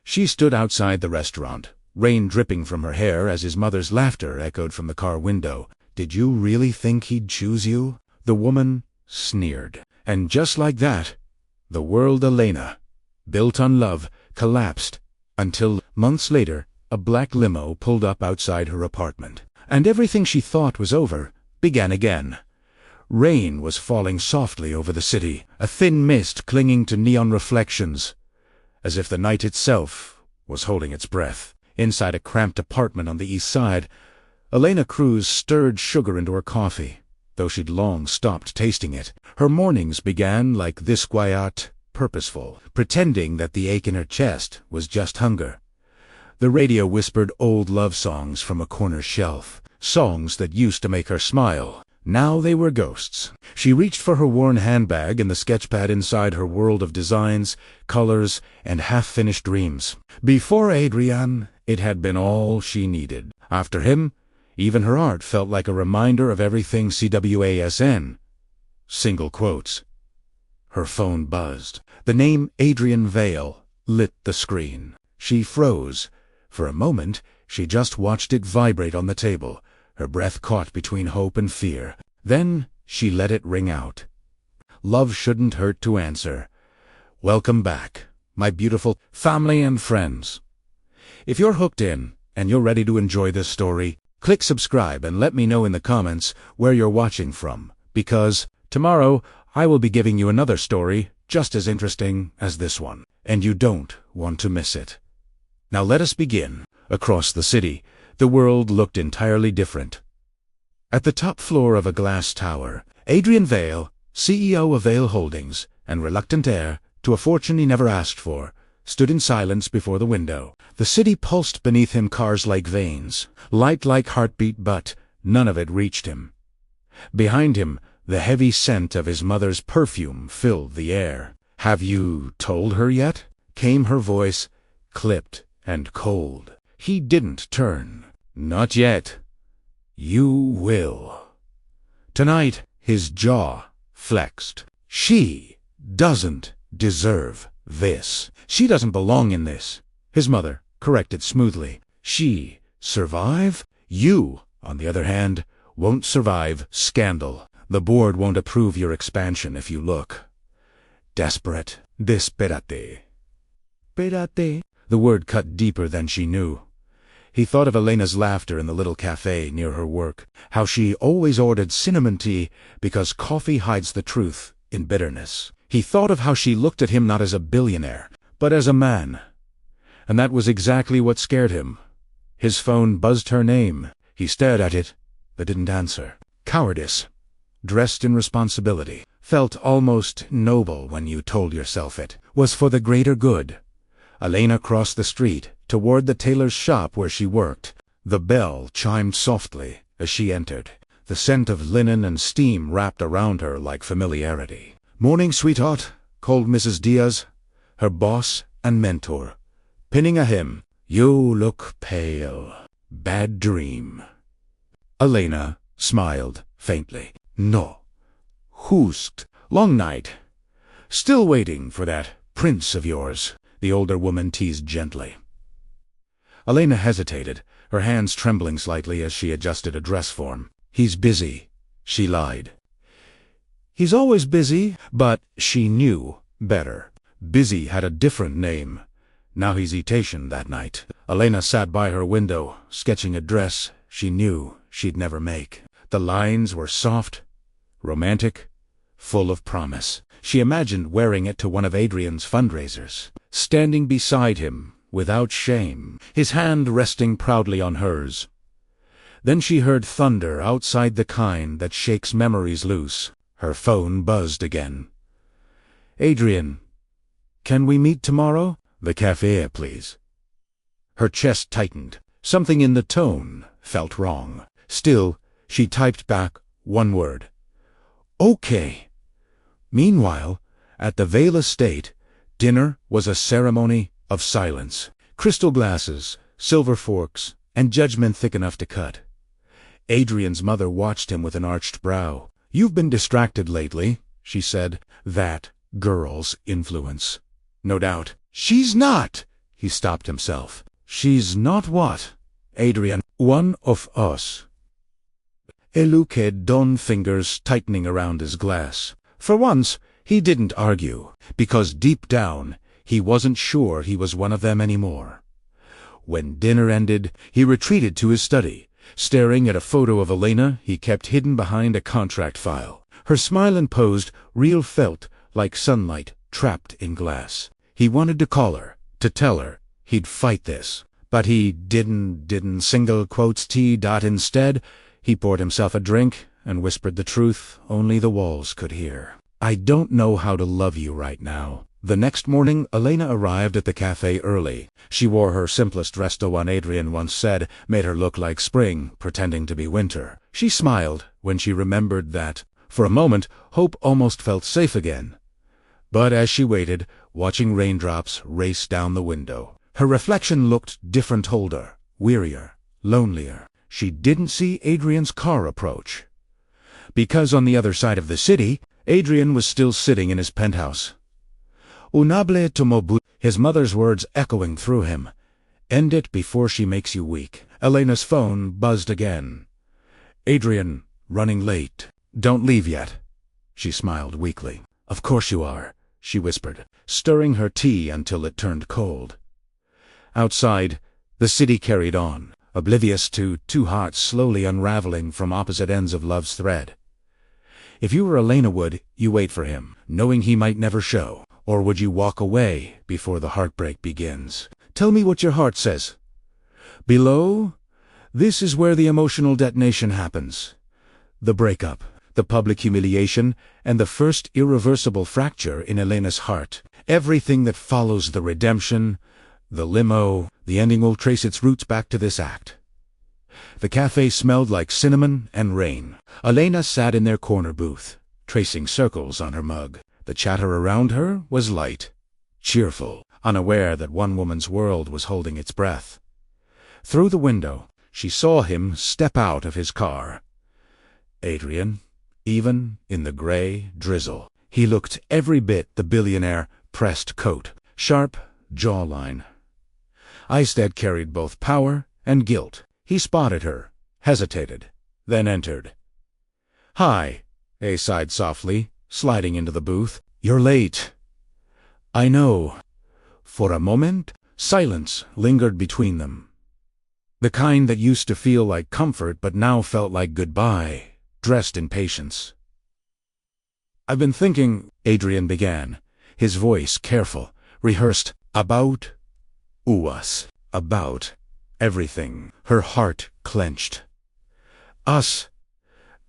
She stood outside the restaurant, rain dripping from her hair as his mother's laughter echoed from the car window. "Did you really think he'd choose you?" The woman sneered. And just like that, the world Elena, built on love, collapsed, until, months later, a black limo pulled up outside her apartment. And everything she thought was over began again. Rain was falling softly over the city, a thin mist clinging to neon reflections, as if the night itself was holding its breath. Inside a cramped apartment on the east side, Elena Cruz stirred sugar into her coffee, though she'd long stopped tasting it. Her mornings began like this, quiet, purposeful, pretending that the ache in her chest was just hunger. The radio whispered old love songs from a corner shelf, songs that used to make her smile. Now they were ghosts. She reached for her worn handbag and the sketchpad inside her world of designs, colors, and half-finished dreams. Before Adrian, it had been all she needed. After him, even her art felt like a reminder of everything CWASN. Single quotes. Her phone buzzed. The name Adrian Vale lit the screen. She froze. For a moment, she just watched it vibrate on the table, her breath caught between hope and fear. Then she let it ring out. Love shouldn't hurt to answer. Welcome back, my beautiful family and friends. If you're hooked in, and you're ready to enjoy this story, click subscribe and let me know in the comments where you're watching from, because tomorrow I will be giving you another story just as interesting as this one, and you don't want to miss it. Now let us begin. Across the city, the world looked entirely different. At the top floor of a glass tower, Adrian Vale, CEO of Vale Holdings, and reluctant heir to a fortune he never asked for, stood in silence before the window. The city pulsed beneath him, cars like veins, light like heartbeat, but none of it reached him. Behind him, the heavy scent of his mother's perfume filled the air. "Have you told her yet?" came her voice, clipped and cold. He didn't turn. "Not yet. You will." Tonight, his jaw flexed. She doesn't deserve this. She doesn't belong in this. His mother corrected smoothly. She survive? You, on the other hand, won't survive scandal. The board won't approve your expansion if you look desperate. Desperate. Perate. The word cut deeper than she knew. He thought of Elena's laughter in the little cafe near her work, how she always ordered cinnamon tea because coffee hides the truth in bitterness. He thought of how she looked at him not as a billionaire, but as a man. And that was exactly what scared him. His phone buzzed her name. He stared at it, but didn't answer. Cowardice, dressed in responsibility, felt almost noble when you told yourself it was for the greater good. Elena crossed the street toward the tailor's shop where she worked. The bell chimed softly as she entered. The scent of linen and steam wrapped around her like familiarity. "Morning, sweetheart," called Mrs. Diaz, her boss and mentor, pinning a hymn. "You look pale. Bad dream." Elena smiled faintly. "No. Justo. Long night. Still waiting for that prince of yours," the older woman teased gently. Elena hesitated, her hands trembling slightly as she adjusted a dress form. "He's busy," she lied. "He's always busy," but she knew better. Busy had a different name. Now he's etation that night. Elena sat by her window, sketching a dress she knew she'd never make. The lines were soft, romantic, full of promise. She imagined wearing it to one of Adrian's fundraisers, standing beside him without shame, his hand resting proudly on hers. Then she heard thunder outside, the kind that shakes memories loose. Her phone buzzed again. "Adrian, can we meet tomorrow?" "The cafe, please." Her chest tightened. Something in the tone felt wrong. Still, she typed back one word. "Okay." Meanwhile, at the Vale estate, dinner was a ceremony of silence. Crystal glasses, silver forks, and judgment thick enough to cut. Adrian's mother watched him with an arched brow. "You've been distracted lately," she said. "That girl's influence." "No doubt." "She's not!" He stopped himself. She's not what? Adrian, one of us. Eluke Don fingers tightening around his glass. For once, he didn't argue, because deep down, he wasn't sure he was one of them anymore. When dinner ended, he retreated to his study, staring at a photo of Elena he kept hidden behind a contract file. Her smile and posed real felt like sunlight trapped in glass. He wanted to call her, to tell her he'd fight this, but he didn't single quotes T. Instead, he poured himself a drink and whispered the truth only the walls could hear. I don't know how to love you right now. The next morning, Elena arrived at the cafe early. She wore her simplest dress, the one Adrian once said made her look like spring, pretending to be winter. She smiled when she remembered that. For a moment, hope almost felt safe again. But as she waited, watching raindrops race down the window, her reflection looked different, older, wearier, lonelier. She didn't see Adrian's car approach. Because on the other side of the city, Adrian was still sitting in his penthouse. Unable tomobu, his mother's words echoing through him. End it before she makes you weak. Elena's phone buzzed again. Adrian, running late. Don't leave yet. She smiled weakly. Of course you are, she whispered, stirring her tea until it turned cold. Outside, the city carried on, oblivious to two hearts slowly unraveling from opposite ends of love's thread. If you were Elena, would you wait for him, knowing he might never show? Or would you walk away before the heartbreak begins? Tell me what your heart says. Below, this is where the emotional detonation happens. The breakup, the public humiliation, and the first irreversible fracture in Elena's heart. Everything that follows the redemption, the limo, the ending will trace its roots back to this act. The cafe smelled like cinnamon and rain. Elena sat in their corner booth, tracing circles on her mug. The chatter around her was light, cheerful, unaware that one woman's world was holding its breath. Through the window, she saw him step out of his car. Adrian, even in the gray drizzle, he looked every bit the billionaire pressed coat, sharp jawline. Eystead carried both power and guilt. He spotted her, hesitated, then entered. Hi, A sighed softly, sliding into the booth. You're late. I know. For a moment, silence lingered between them. The kind that used to feel like comfort but now felt like goodbye, dressed in patience. I've been thinking, Adrian began, his voice careful, rehearsed, about us, about everything. Her heart clenched. Us.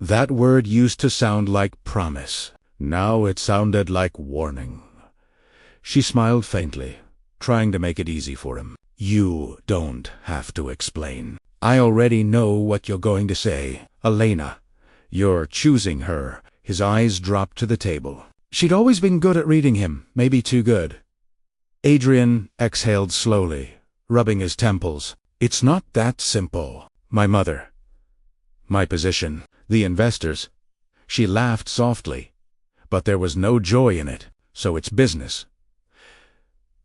That word used to sound like promise. Now it sounded like warning. She smiled faintly, trying to make it easy for him. You don't have to explain. I already know what you're going to say. Elena, you're choosing her. His eyes dropped to the table. She'd always been good at reading him, maybe too good. Adrian exhaled slowly, rubbing his temples. It's not that simple. My mother. My position. The investors. She laughed softly. But there was no joy in it, so it's business.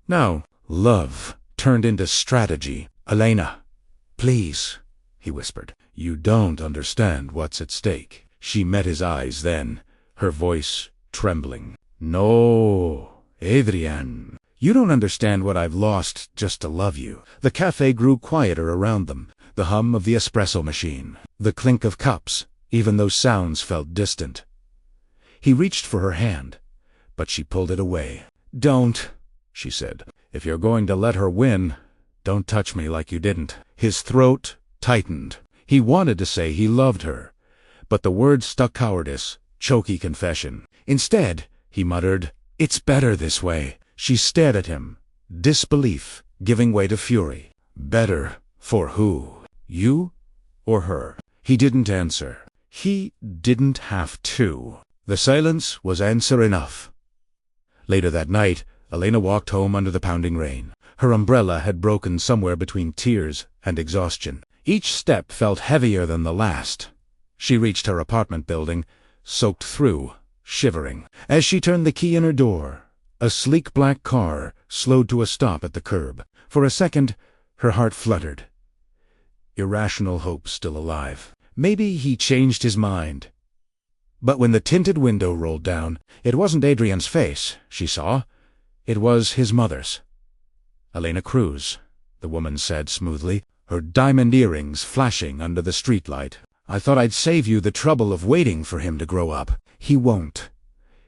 Now, love turned into strategy. Elena, please, he whispered. You don't understand what's at stake. She met his eyes then, her voice trembling. No, Adrian, you don't understand what I've lost just to love you. The cafe grew quieter around them, the hum of the espresso machine, the clink of cups. Even those sounds felt distant. He reached for her hand, but she pulled it away. Don't, she said. If you're going to let her win, don't touch me like you didn't. His throat tightened. He wanted to say he loved her, but the words stuck cowardice, choky confession. Instead, he muttered, it's better this way. She stared at him, disbelief giving way to fury. Better for who? You or her? He didn't answer. He didn't have to. The silence was answer enough. Later that night, Elena walked home under the pounding rain. Her umbrella had broken somewhere between tears and exhaustion. Each step felt heavier than the last. She reached her apartment building, soaked through, shivering. As she turned the key in her door, a sleek black car slowed to a stop at the curb. For a second, her heart fluttered. Irrational hope still alive. Maybe he changed his mind. But when the tinted window rolled down, it wasn't Adrian's face, she saw. It was his mother's. "Elena Cruz," the woman said smoothly, her diamond earrings flashing under the streetlight. "I thought I'd save you the trouble of waiting for him to grow up. He won't.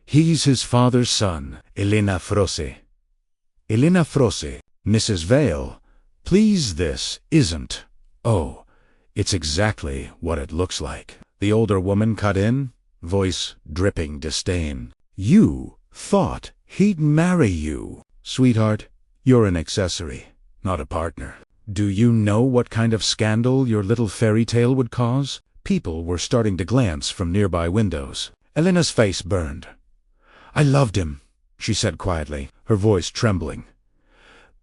He's his father's son, Elena Frosse." "Elena Frosse, Mrs. Vale, please, this isn't—" "Oh, it's exactly what it looks like," the older woman cut in, voice dripping disdain. "You thought he'd marry you. Sweetheart, you're an accessory, not a partner. Do you know what kind of scandal your little fairy tale would cause?" People were starting to glance from nearby windows. Elena's face burned. "I loved him," she said quietly, her voice trembling.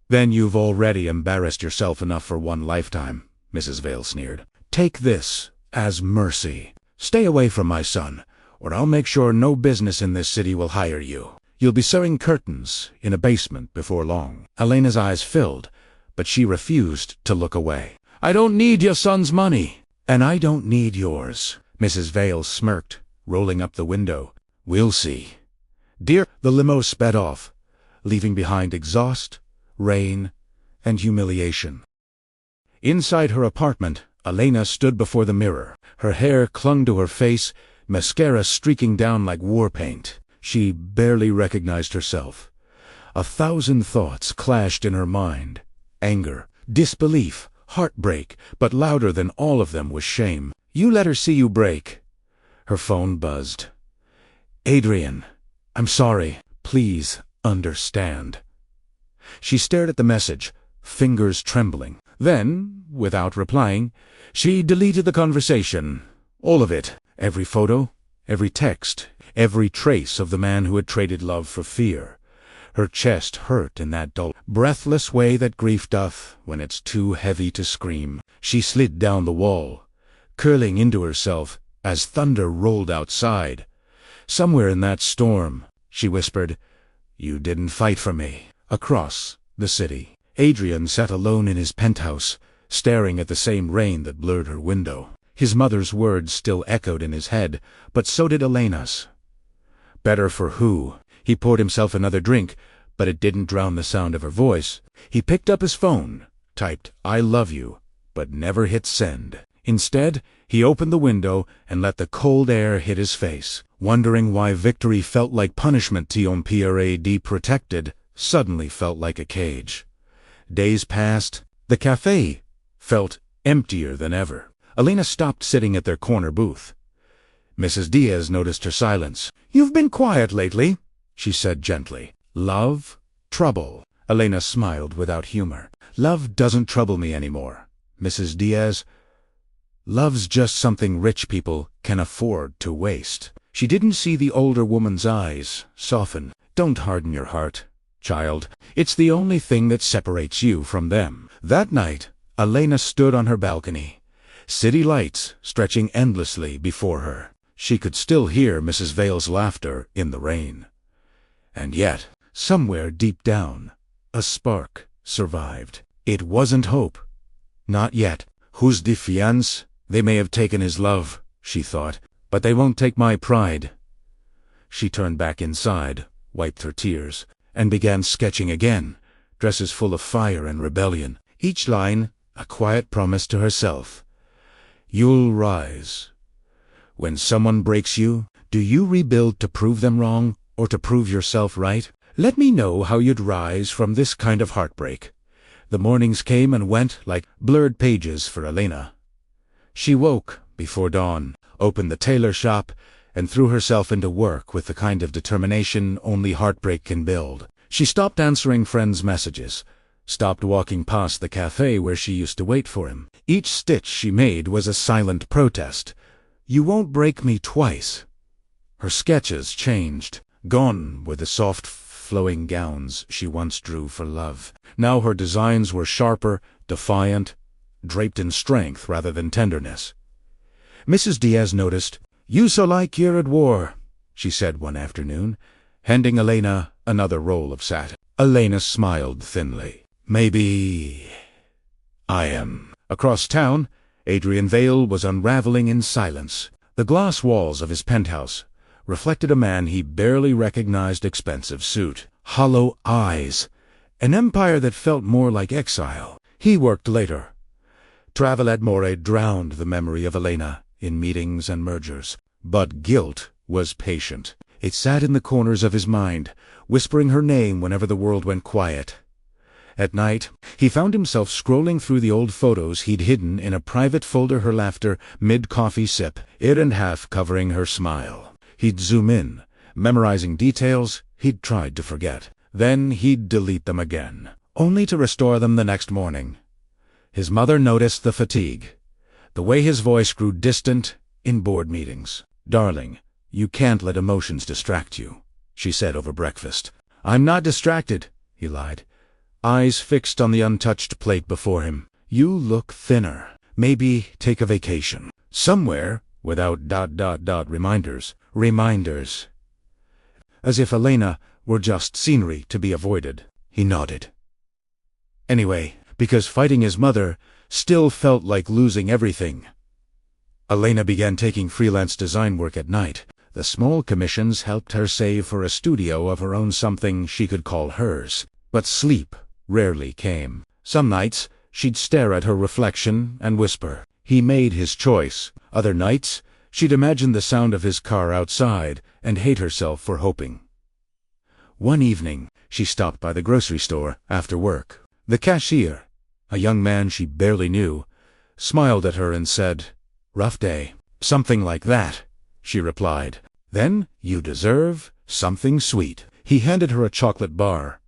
"Then you've already embarrassed yourself enough for one lifetime," Mrs. Vale sneered. "Take this as mercy. Stay away from my son, or I'll make sure no business in this city will hire you. You'll be sewing curtains in a basement before long." Elena's eyes filled, but she refused to look away. "I don't need your son's money." "And I don't need yours," Mrs. Vale smirked, rolling up the window. "We'll see." "Dear," the limo sped off, leaving behind exhaust, rain, and humiliation. Inside her apartment, Elena stood before the mirror. Her hair clung to her face, mascara streaking down like war paint. She barely recognized herself. 1,000 thoughts clashed in her mind. Anger, disbelief, heartbreak, but louder than all of them was shame. "You let her see you break." Her phone buzzed. "Adrian, I'm sorry. Please understand." She stared at the message, fingers trembling. Then, without replying, she deleted the conversation. All of it. Every photo, every text, every trace of the man who had traded love for fear. Her chest hurt in that dull, breathless way that grief doth when it's too heavy to scream. She slid down the wall, curling into herself as thunder rolled outside. "Somewhere in that storm," she whispered, "you didn't fight for me." Across the city, Adrian sat alone in his penthouse, staring at the same rain that blurred her window. His mother's words still echoed in his head, but so did Elena's. Better for who? He poured himself another drink, but it didn't drown the sound of her voice. He picked up his phone, typed, "I love you," but never hit send. Instead, he opened the window and let the cold air hit his face. Wondering why victory felt like punishment to un prad protected, suddenly felt like a cage. Days passed. The cafe felt emptier than ever. Elena stopped sitting at their corner booth. Mrs. Diaz noticed her silence. "You've been quiet lately," she said gently. "Love? Trouble?" Elena smiled without humor. "Love doesn't trouble me anymore, Mrs. Diaz. Love's just something rich people can afford to waste." She didn't see the older woman's eyes soften. "Don't harden your heart, child. It's the only thing that separates you from them." That night, Elena stood on her balcony, city lights stretching endlessly before her. She could still hear Mrs. Vale's laughter in the rain. And yet, somewhere deep down, a spark survived. It wasn't hope. Not yet. "Who's de fiance? They may have taken his love," she thought, "but they won't take my pride." She turned back inside, wiped her tears, and began sketching again, dresses full of fire and rebellion. Each line a quiet promise to herself. "You'll rise. When someone breaks you, do you rebuild to prove them wrong or to prove yourself right? Let me know how you'd rise from this kind of heartbreak." The mornings came and went like blurred pages for Elena. She woke before dawn, opened the tailor shop, and threw herself into work with the kind of determination only heartbreak can build. She stopped answering friends' messages, stopped walking past the cafe where she used to wait for him. Each stitch she made was a silent protest. "You won't break me twice." Her sketches changed. Gone were the soft, flowing gowns she once drew for love. Now her designs were sharper, defiant, draped in strength rather than tenderness. Mrs. Diaz noticed. "You so like you're at war," she said one afternoon, handing Elena another roll of satin. Elena smiled thinly. Maybe I am. Across town, Adrian Vale was unraveling in silence. The glass walls of his penthouse reflected a man he barely recognized. Expensive suit, hollow eyes, an empire that felt more like exile. He worked later. Travel ad more drowned the memory of Elena in meetings and mergers. But guilt was patient. It sat in the corners of his mind, whispering her name whenever the world went quiet. At night, he found himself scrolling through the old photos he'd hidden in a private folder. Her laughter mid-coffee sip, it and half covering her smile. He'd zoom in, memorizing details he'd tried to forget. Then he'd delete them again, only to restore them the next morning. His mother noticed the fatigue, the way his voice grew distant in board meetings. "Darling, you can't let emotions distract you," she said over breakfast. "I'm not distracted," he lied, eyes fixed on the untouched plate before him. "You look thinner. Maybe take a vacation. Somewhere without ... reminders. Reminders." As if Elena were just scenery to be avoided. He nodded. Anyway, because fighting his mother still felt like losing everything. Elena began taking freelance design work at night. The small commissions helped her save for a studio of her own, something she could call hers. But sleep rarely came. Some nights, she'd stare at her reflection and whisper, "He made his choice." Other nights, she'd imagine the sound of his car outside and hate herself for hoping. One evening, she stopped by the grocery store after work. The cashier, a young man she barely knew, smiled at her and said, "Rough day." "Something like that," she replied. "Then you deserve something sweet." He handed her a chocolate bar.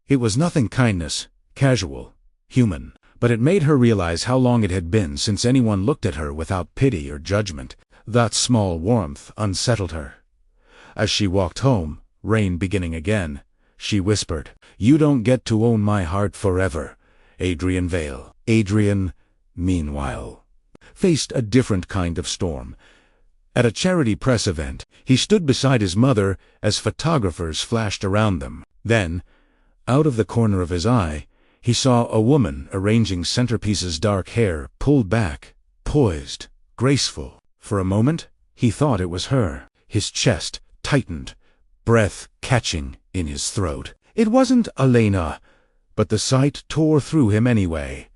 It was nothing, kindness, casual, human, but it made her realize how long it had been since anyone looked at her without pity or judgment. That small warmth unsettled her. As she walked home, rain beginning again, she whispered, "You don't get to own my heart forever, Adrian Vale." Adrian, meanwhile, faced a different kind of storm. At a charity press event, he stood beside his mother as photographers flashed around them. Then, out of the corner of his eye, he saw a woman arranging centerpieces, dark hair pulled back, poised, graceful. For a moment, he thought it was her. His chest tightened, breath catching in his throat. It wasn't Elena, but the sight tore through him anyway.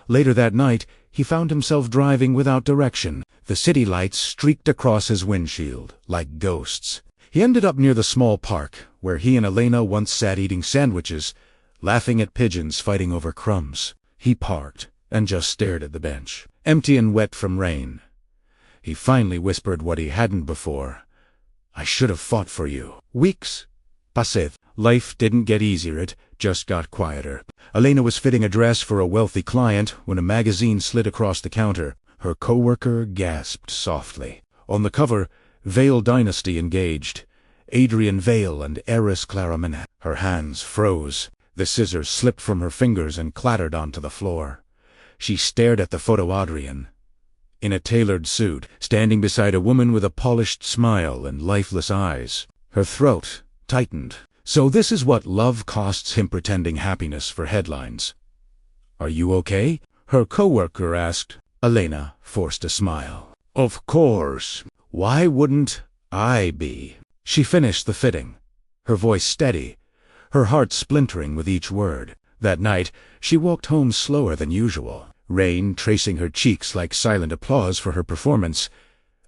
Later that night, he found himself driving without direction. The city lights streaked across his windshield like ghosts. He ended up near the small park where he and Elena once sat eating sandwiches, laughing at pigeons fighting over crumbs. He parked and just stared at the bench, empty and wet from rain. He finally whispered what he hadn't before. "I should have fought for you." Weeks passed. Life didn't get easier, it just got quieter. Elena was fitting a dress for a wealthy client when a magazine slid across the counter. Her coworker gasped softly. On the cover, Vale Dynasty engaged. Adrian Vale and heiress Clara Manette. Her hands froze. The scissors slipped from her fingers and clattered onto the floor. She stared at the photo. Adrian, in a tailored suit, standing beside a woman with a polished smile and lifeless eyes. Her throat tightened. So this is what love costs him, pretending happiness for headlines. "Are you okay?" her coworker asked. Elena forced a smile. "Of course. Why wouldn't I be?" She finished the fitting, her voice steady, her heart splintering with each word. That night, she walked home slower than usual, rain tracing her cheeks like silent applause for her performance.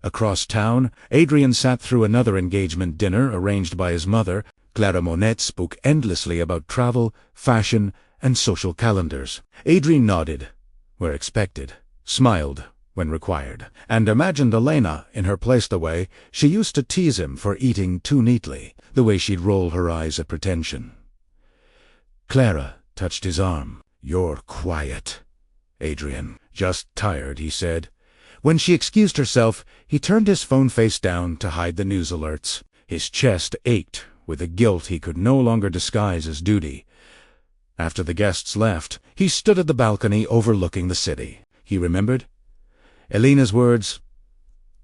Across town, Adrian sat through another engagement dinner arranged by his mother. Clara Monette spoke endlessly about travel, fashion, and social calendars. Adrian nodded, where expected, smiled when required, and imagined Elena in her place, the way she used to tease him for eating too neatly, the way she'd roll her eyes at pretension. Clara touched his arm. "You're quiet, Adrian." "Just tired," he said. When she excused herself, he turned his phone face down to hide the news alerts. His chest ached with a guilt he could no longer disguise as duty. After the guests left, he stood at the balcony overlooking the city. He remembered Elena's words,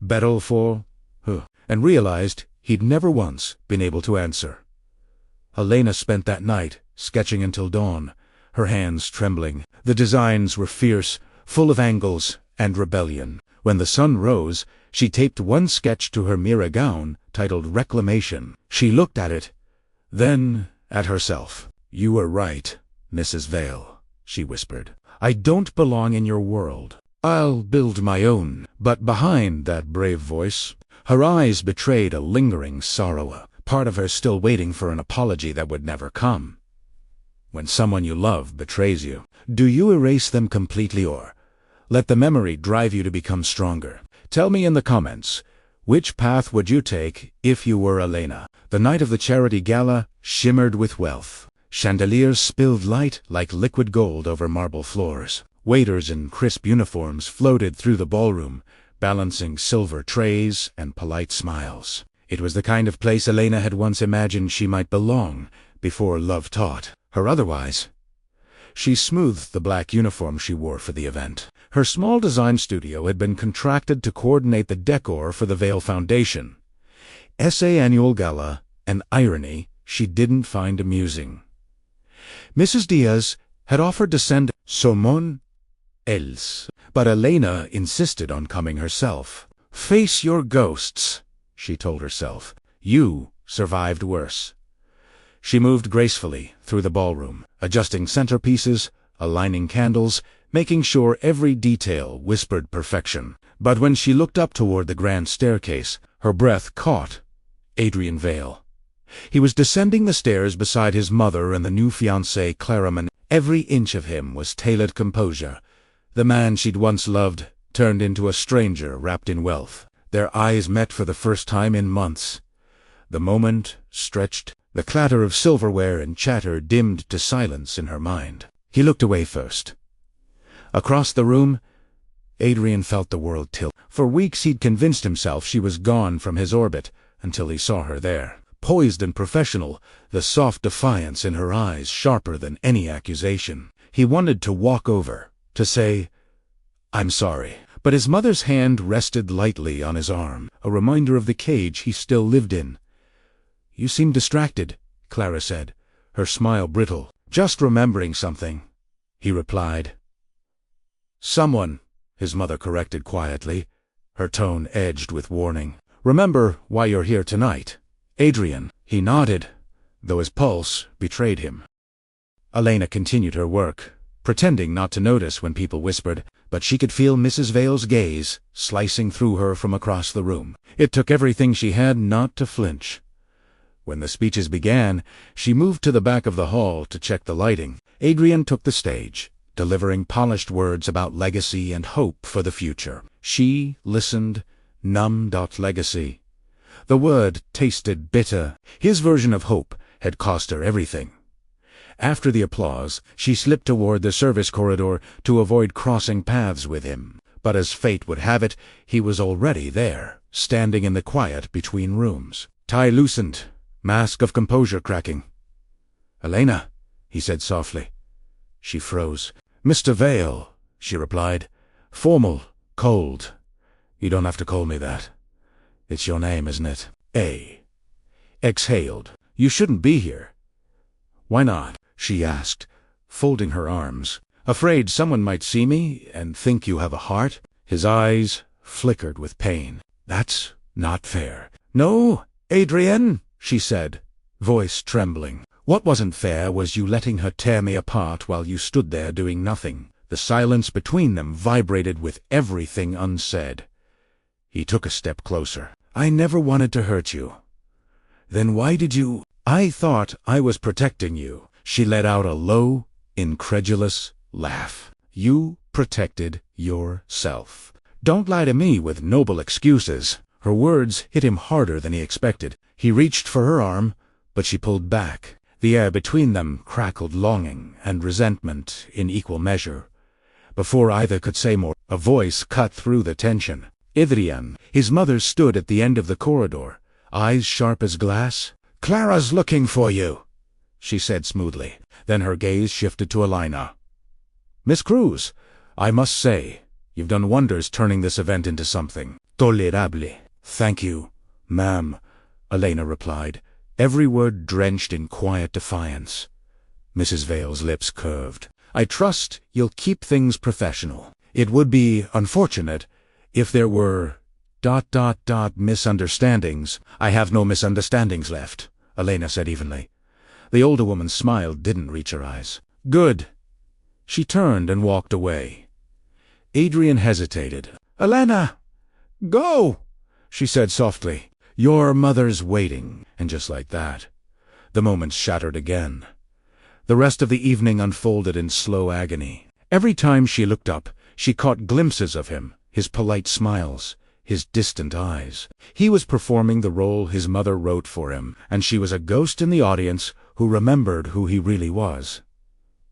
"Battle for who?" and realized he'd never once been able to answer. Elena spent that night sketching until dawn, her hands trembling. The designs were fierce, full of angles and rebellion. When the sun rose, she taped one sketch to her mirror gown, titled Reclamation. She looked at it, then at herself. "You were right, Mrs. Vale," she whispered. "I don't belong in your world. I'll build my own." But behind that brave voice, her eyes betrayed a lingering sorrow, a part of her still waiting for an apology that would never come. When someone you love betrays you, do you erase them completely or let the memory drive you to become stronger? Tell me in the comments, which path would you take if you were Elena? The night of the charity gala shimmered with wealth. Chandeliers spilled light like liquid gold over marble floors. Waiters in crisp uniforms floated through the ballroom, balancing silver trays and polite smiles. It was the kind of place Elena had once imagined she might belong before love taught her otherwise. She smoothed the black uniform she wore for the event. Her small design studio had been contracted to coordinate the decor for the Vale Foundation. Essay annual gala, an irony she didn't find amusing. Mrs. Diaz had offered to send someone else, but Elena insisted on coming herself. "Face your ghosts," she told herself. "You survived worse." She moved gracefully through the ballroom, adjusting centerpieces, aligning candles, making sure every detail whispered perfection. But when she looked up toward the grand staircase, her breath caught Adrian Vale. He was descending the stairs beside his mother and the new fiancée Claraman. Every inch of him was tailored composure. The man she'd once loved turned into a stranger wrapped in wealth. Their eyes met for the first time in months. The moment stretched. The clatter of silverware and chatter dimmed to silence in her mind. He looked away first. Across the room, Adrian felt the world tilt. For weeks he'd convinced himself she was gone from his orbit, until he saw her there. Poised and professional, the soft defiance in her eyes sharper than any accusation. He wanted to walk over, to say, "I'm sorry." But his mother's hand rested lightly on his arm, a reminder of the cage he still lived in. "You seem distracted," Clara said, her smile brittle. "Just remembering something," he replied. "Someone," his mother corrected quietly, her tone edged with warning. "Remember why you're here tonight, Adrian." He nodded, though his pulse betrayed him. Elena continued her work, pretending not to notice when people whispered, but she could feel Mrs. Vale's gaze slicing through her from across the room. It took everything she had not to flinch. When the speeches began, she moved to the back of the hall to check the lighting. Adrian took the stage, delivering polished words about legacy and hope for the future. She listened, numb. Legacy. The word tasted bitter. His version of hope had cost her everything. After the applause, she slipped toward the service corridor to avoid crossing paths with him. But as fate would have it, he was already there, standing in the quiet between rooms. Tie loosened, mask of composure cracking. "Elena," he said softly. She froze. "Mr. Vale," she replied. "Formal, cold. You don't have to call me that. It's your name, isn't it?" Exhaled. "You shouldn't be here." "Why not?" she asked, folding her arms. "Afraid someone might see me and think you have a heart?" His eyes flickered with pain. "That's not fair." "No, Adrian," she said, voice trembling. "What wasn't fair was you letting her tear me apart while you stood there doing nothing." The silence between them vibrated with everything unsaid. He took a step closer. "I never wanted to hurt you." "Then why did you—" "I thought I was protecting you." She let out a low, incredulous laugh. "You protected yourself. Don't lie to me with noble excuses." Her words hit him harder than he expected. He reached for her arm, but she pulled back. The air between them crackled longing and resentment in equal measure. Before either could say more, a voice cut through the tension. "Adrian." His mother stood at the end of the corridor, eyes sharp as glass. "Clara's looking for you," she said smoothly. Then her gaze shifted to Elena. "Miss Cruz, I must say, you've done wonders turning this event into something tolerable." "Thank you, ma'am," Elena replied, every word drenched in quiet defiance. Mrs. Vale's lips curved. "I trust you'll keep things professional. It would be unfortunate if there were... misunderstandings." "I have no misunderstandings left," Elena said evenly. The older woman's smile didn't reach her eyes. "Good." She turned and walked away. Adrian hesitated. "Elena! Go!" she said softly. "Your mother's waiting." And just like that, the moments shattered again. The rest of the evening unfolded in slow agony. Every time she looked up, she caught glimpses of him, his polite smiles, his distant eyes. He was performing the role his mother wrote for him, and she was a ghost in the audience who remembered who he really was.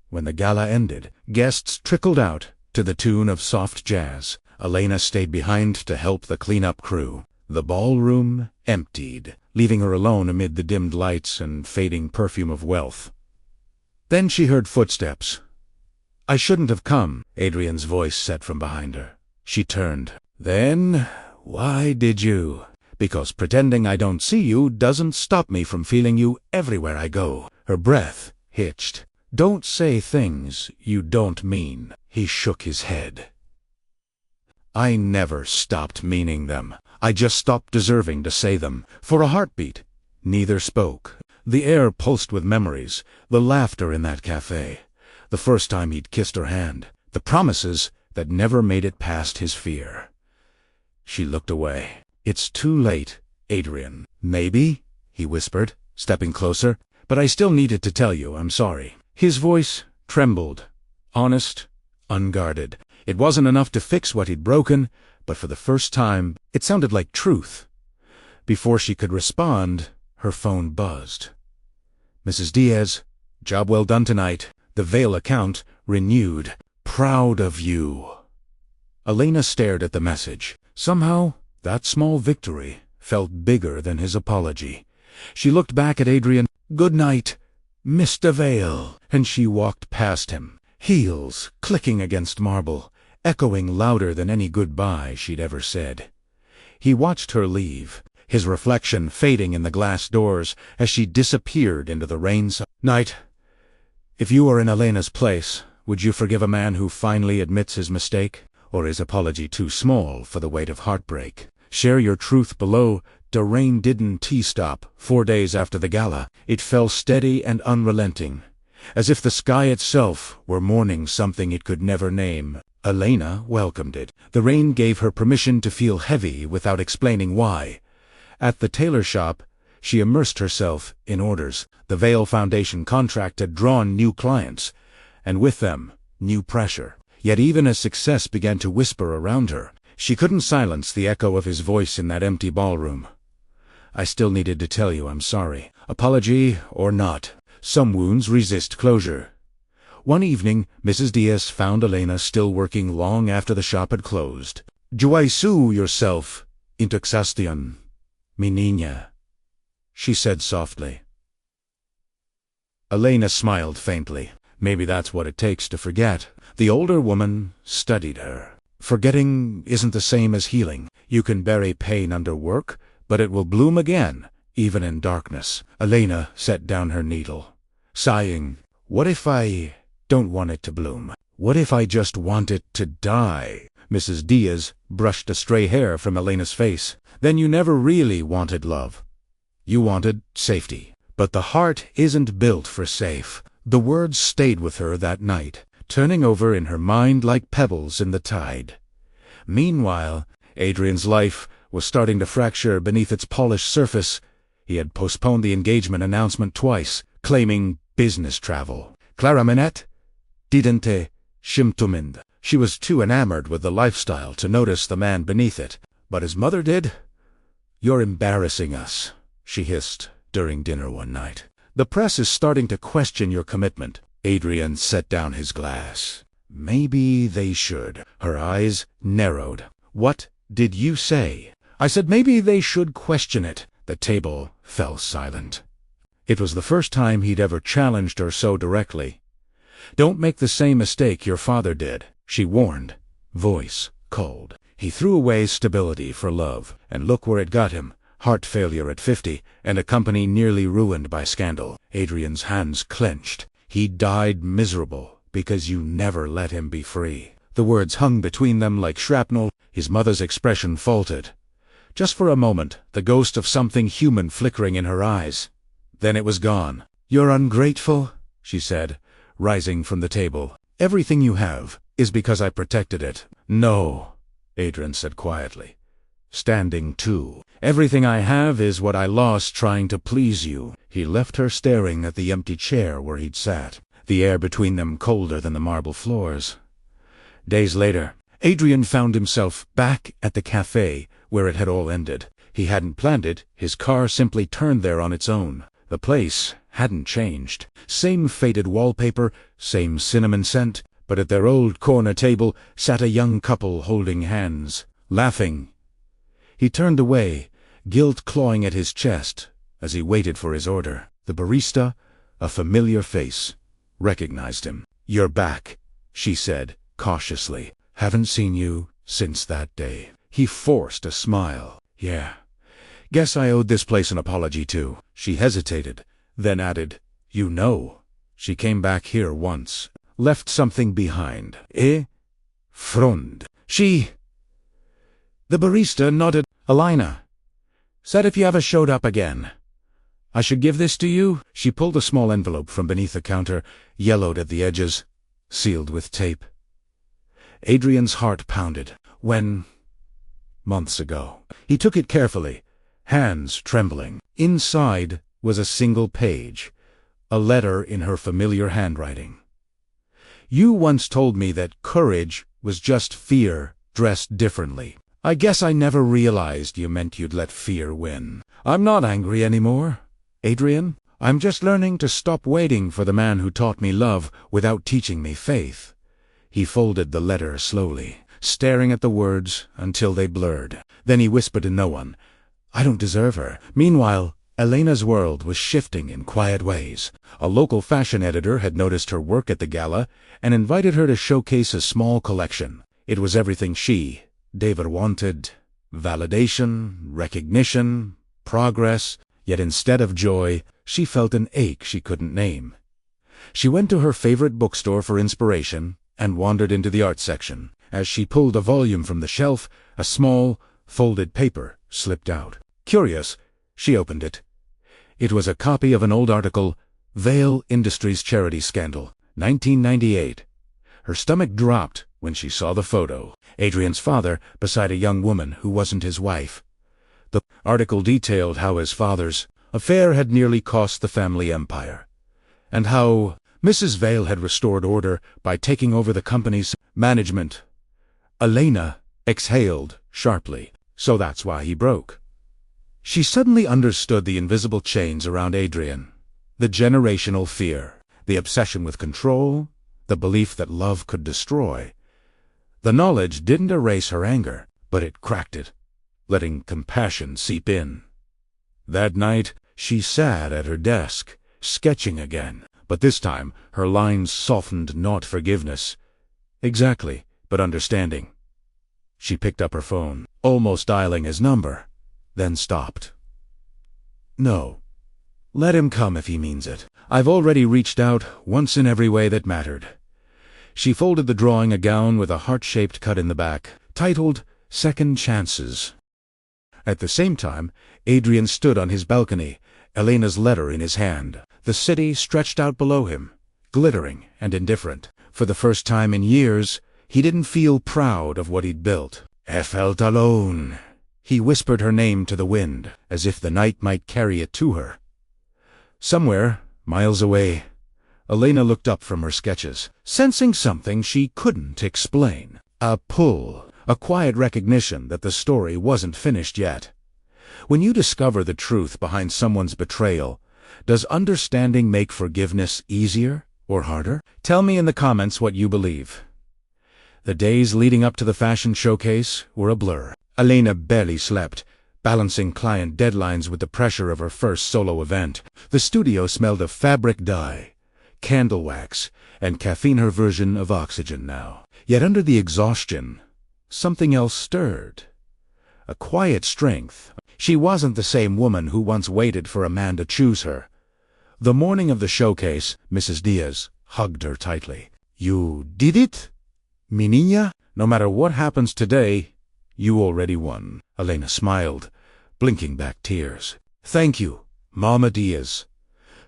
When the gala ended, guests trickled out to the tune of soft jazz. Elena stayed behind to help the clean-up crew. The ballroom emptied, leaving her alone amid the dimmed lights and fading perfume of wealth. Then she heard footsteps. "I shouldn't have come," Adrian's voice said from behind her. She turned. "Then why did you?" "Because pretending I don't see you doesn't stop me from feeling you everywhere I go." Her breath hitched. "Don't say things you don't mean." He shook his head. "I never stopped meaning them. I just stopped deserving to say them. For a heartbeat." Neither spoke. The air pulsed with memories, the laughter in that cafe, the first time he'd kissed her hand, the promises that never made it past his fear. She looked away. "It's too late, Adrian." "Maybe," he whispered, stepping closer, "but I still needed to tell you I'm sorry." His voice trembled, honest, unguarded. It wasn't enough to fix what he'd broken, but for the first time, it sounded like truth. Before she could respond, her phone buzzed. "Mrs. Diaz, job well done tonight. The Vale account renewed. Proud of you." Elena stared at the message. Somehow, that small victory felt bigger than his apology. She looked back at Adrian. "Good night, Mr. Vale," and she walked past him, heels clicking against marble, echoing louder than any goodbye she'd ever said. He watched her leave, his reflection fading in the glass doors as she disappeared into the rain. "Night. If you were in Elena's place, would you forgive a man who finally admits his mistake? Or is apology too small for the weight of heartbreak? Share your truth below." The rain didn't stop 4 days after the gala. It fell steady and unrelenting, as if the sky itself were mourning something it could never name. Elena welcomed it. The rain gave her permission to feel heavy without explaining why. At the tailor shop, she immersed herself in orders. The Vale Foundation contract had drawn new clients, and with them, new pressure. Yet even as success began to whisper around her, she couldn't silence the echo of his voice in that empty ballroom. "I still needed to tell you I'm sorry. Apology or not, some wounds resist closure." One evening, Mrs. Diaz found Elena still working long after the shop had closed. "Juaisu yourself, intoxicación, mi niña," she said softly. Elena smiled faintly. Maybe that's what it takes to forget. The older woman studied her. "Forgetting isn't the same as healing. You can bury pain under work, but it will bloom again, even in darkness." Elena set down her needle, sighing. "What if I don't want it to bloom? What if I just want it to die?" Mrs. Diaz brushed a stray hair from Elena's face. "Then you never really wanted love. You wanted safety. But the heart isn't built for safe." The words stayed with her that night, turning over in her mind like pebbles in the tide. Meanwhile, Adrian's life was starting to fracture beneath its polished surface. He had postponed the engagement announcement twice, claiming business travel. Clarinet didn't shimtumind. She was too enamored with the lifestyle to notice the man beneath it. But his mother did. "You're embarrassing us," she hissed during dinner one night. "The press is starting to question your commitment." Adrian set down his glass. "Maybe they should." Her eyes narrowed. "What did you say?" "I said maybe they should question it." The table fell silent. It was the first time he'd ever challenged her so directly. "Don't make the same mistake your father did," she warned, voice cold. He threw away stability for love, and look where it got him. Heart failure at 50, and a company nearly ruined by scandal. Adrian's hands clenched. He died miserable because you never let him be free." The words hung between them like shrapnel. His mother's expression faltered. Just for a moment, the ghost of something human flickering in her eyes. Then it was gone. "You're ungrateful," she said, rising from the table. "Everything you have is because I protected it." "No," Adrian said quietly, standing too. "Everything I have is what I lost trying to please you." He left her staring at the empty chair where he'd sat, the air between them colder than the marble floors. Days later, Adrian found himself back at the cafe where it had all ended. He hadn't planned it, his car simply turned there on its own. The place hadn't changed. Same faded wallpaper, same cinnamon scent, but at their old corner table sat a young couple holding hands, laughing. He turned away, guilt clawing at his chest, as he waited for his order. The barista, a familiar face, recognized him. "You're back," she said, cautiously. "Haven't seen you since that day." He forced a smile. "Yeah. Guess I owed this place an apology too." She hesitated, then added, "You know, she came back here once. Left something behind. Eh? Frond. She—" The barista nodded. "Elena. Said if you ever showed up again. I should give this to you?" She pulled a small envelope from beneath the counter, yellowed at the edges, sealed with tape. Adrian's heart pounded. "When?" "Months ago." He took it carefully, hands trembling. Inside was a single page, a letter in her familiar handwriting. "You once told me that courage was just fear dressed differently. I guess I never realized you meant you'd let fear win. I'm not angry anymore, Adrian. I'm just learning to stop waiting for the man who taught me love without teaching me faith." He folded the letter slowly, staring at the words until they blurred. Then he whispered to no one, "I don't deserve her." Meanwhile, Elena's world was shifting in quiet ways. A local fashion editor had noticed her work at the gala and invited her to showcase a small collection. It was everything David wanted: validation, recognition, progress. Yet instead of joy, she felt an ache she couldn't name. She went to her favorite bookstore for inspiration and wandered into the art section. As she pulled a volume from the shelf, a small, folded paper slipped out. Curious, she opened it. It was a copy of an old article, "Vale Industries Charity Scandal, 1998. Her stomach dropped when she saw the photo. Adrian's father beside a young woman who wasn't his wife. The article detailed how his father's affair had nearly cost the family empire, and how Mrs. Vale had restored order by taking over the company's management. Elena exhaled sharply. So that's why he broke. She suddenly understood the invisible chains around Adrian, the generational fear, the obsession with control, the belief that love could destroy. The knowledge didn't erase her anger, but it cracked it, letting compassion seep in. That night, she sat at her desk, sketching again, but this time her lines softened not forgiveness. Exactly, but understanding. She picked up her phone, almost dialing his number, then stopped. "No. Let him come if he means it. I've already reached out once in every way that mattered." She folded the drawing, a gown with a heart-shaped cut in the back, titled "Second Chances." At the same time, Adrian stood on his balcony, Elena's letter in his hand. The city stretched out below him, glittering and indifferent. For the first time in years, he didn't feel proud of what he'd built. "I felt alone." He whispered her name to the wind, as if the night might carry it to her. Somewhere, miles away, Elena looked up from her sketches, sensing something she couldn't explain. A pull, a quiet recognition that the story wasn't finished yet. When you discover the truth behind someone's betrayal, does understanding make forgiveness easier or harder? Tell me in the comments what you believe. The days leading up to the fashion showcase were a blur. Elena barely slept, balancing client deadlines with the pressure of her first solo event. The studio smelled of fabric dye, candle wax, and caffeine, her version of oxygen now. Yet under the exhaustion, something else stirred. A quiet strength. She wasn't the same woman who once waited for a man to choose her. The morning of the showcase, Mrs. Diaz hugged her tightly. "You did it, mi niña? No matter what happens today, you already won." Elena smiled, blinking back tears. "Thank you, Mama Diaz,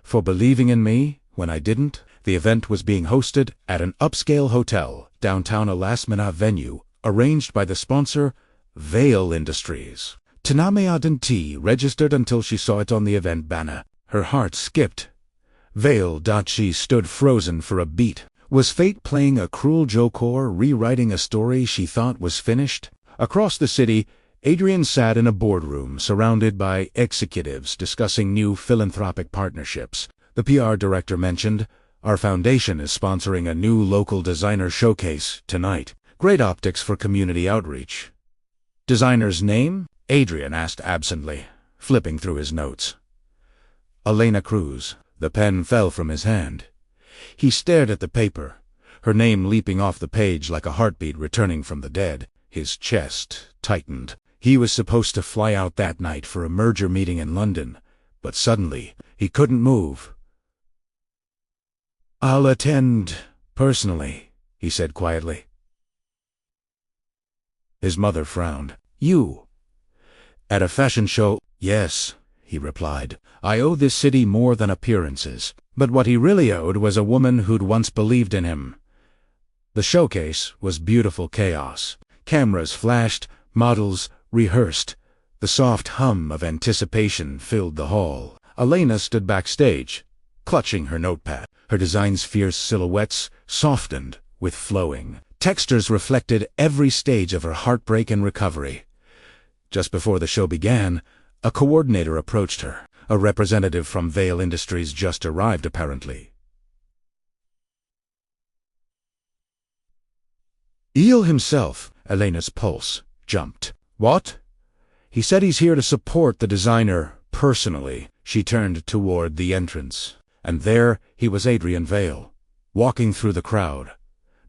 for believing in me when I didn't." The event was being hosted at an upscale hotel downtown, a last-minute venue arranged by the sponsor, Vale Industries. Taname Adenti registered until she saw it on the event banner. Her heart skipped. Vale Dachi stood frozen for a beat. Was fate playing a cruel joke or rewriting a story she thought was finished? Across the city, Adrian sat in a boardroom surrounded by executives discussing new philanthropic partnerships. The PR director mentioned, "Our foundation is sponsoring a new local designer showcase tonight. Great optics for community outreach." "Designer's name?" Adrian asked absently, flipping through his notes. "Elena Cruz." The pen fell from his hand. He stared at the paper, her name leaping off the page like a heartbeat returning from the dead. His chest tightened. He was supposed to fly out that night for a merger meeting in London, but suddenly he couldn't move. "I'll attend personally," he said quietly. His mother frowned. "You? At a fashion show?" "Yes," he replied. "I owe this city more than appearances." But what he really owed was a woman who'd once believed in him. The showcase was beautiful chaos. Cameras flashed, models rehearsed. The soft hum of anticipation filled the hall. Elena stood backstage, clutching her notepad. Her design's fierce silhouettes softened with flowing. Textures reflected every stage of her heartbreak and recovery. Just before the show began, a coordinator approached her. A representative from Vale Industries just arrived, apparently. Eel himself. Elena's pulse jumped. "What?" "He said he's here to support the designer personally." She turned toward the entrance, and there he was, Adrian Vale, walking through the crowd.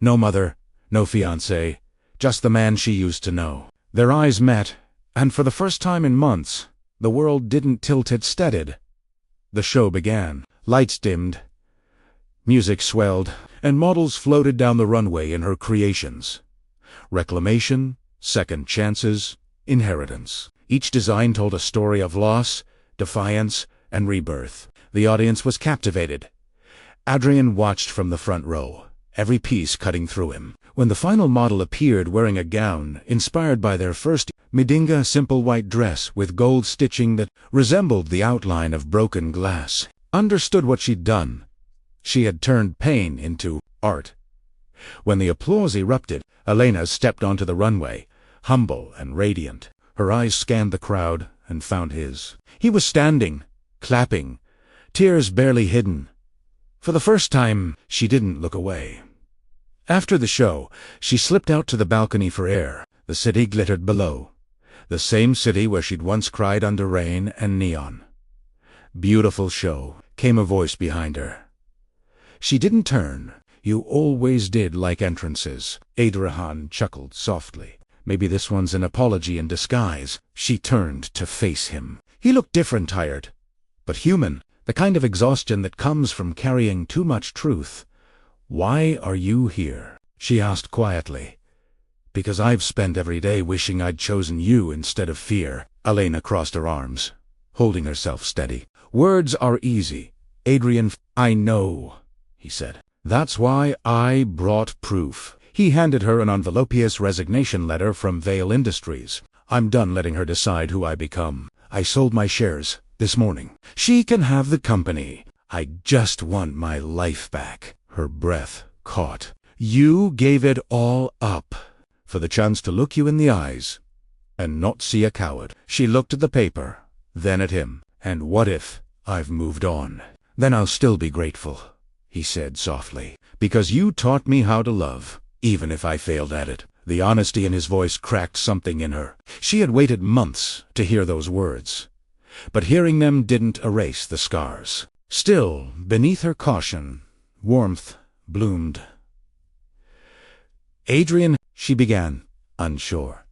No mother, no fiancé, just the man she used to know. Their eyes met, and for the first time in months, the world didn't tilt, it steadied. The show began. Lights dimmed, music swelled, and models floated down the runway in her creations. Reclamation, second chances, inheritance. Each design told a story of loss, defiance, and rebirth. The audience was captivated. Adrian watched from the front row, every piece cutting through him. When the final model appeared wearing a gown inspired by their first Midinga, simple white dress with gold stitching that resembled the outline of broken glass, understood what she'd done. She had turned pain into art. When the applause erupted, Elena stepped onto the runway, humble and radiant. Her eyes scanned the crowd and found his. He was standing, clapping, tears barely hidden. For the first time, she didn't look away. After the show, she slipped out to the balcony for air. The city glittered below. The same city where she'd once cried under rain and neon. "Beautiful show," came a voice behind her. She didn't turn. "You always did like entrances." Adrian chuckled softly. "Maybe this one's an apology in disguise." She turned to face him. He looked different, tired, but human, the kind of exhaustion that comes from carrying too much truth. "Why are you here?" she asked quietly. "Because I've spent every day wishing I'd chosen you instead of fear." Elena crossed her arms, holding herself steady. "Words are easy, Adrian." "I know," he said. "That's why I brought proof." He handed her an envelopious resignation letter from Vale Industries. "I'm done letting her decide who I become. I sold my shares this morning. She can have the company. I just want my life back." Her breath caught. "You gave it all up for the chance to look you in the eyes and not see a coward." She looked at the paper, then at him. "And what if I've moved on?" "Then I'll still be grateful," he said softly, "because you taught me how to love, even if I failed at it." The honesty in his voice cracked something in her. She had waited months to hear those words, but hearing them didn't erase the scars. Still, beneath her caution, warmth bloomed. "Adrian," she began, unsure.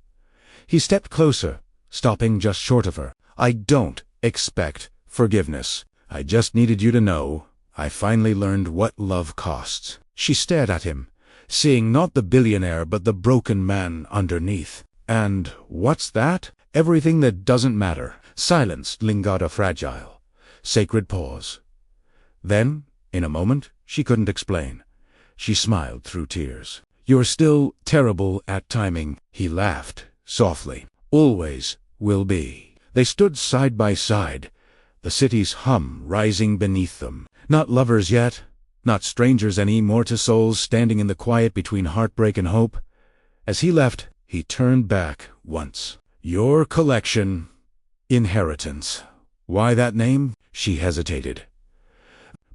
He stepped closer, stopping just short of her. "I don't expect forgiveness, I just needed you to know. I finally learned what love costs." She stared at him, seeing not the billionaire but the broken man underneath. "And what's that?" "Everything that doesn't matter." Silence, lingata fragile. Sacred pause. Then, in a moment, she couldn't explain. She smiled through tears. "You're still terrible at timing," he laughed, softly. "Always will be." They stood side by side, the city's hum rising beneath them. Not lovers yet, not strangers any more to souls standing in the quiet between heartbreak and hope. As he left, he turned back once. "Your collection. Inheritance." "Why that name?" She hesitated.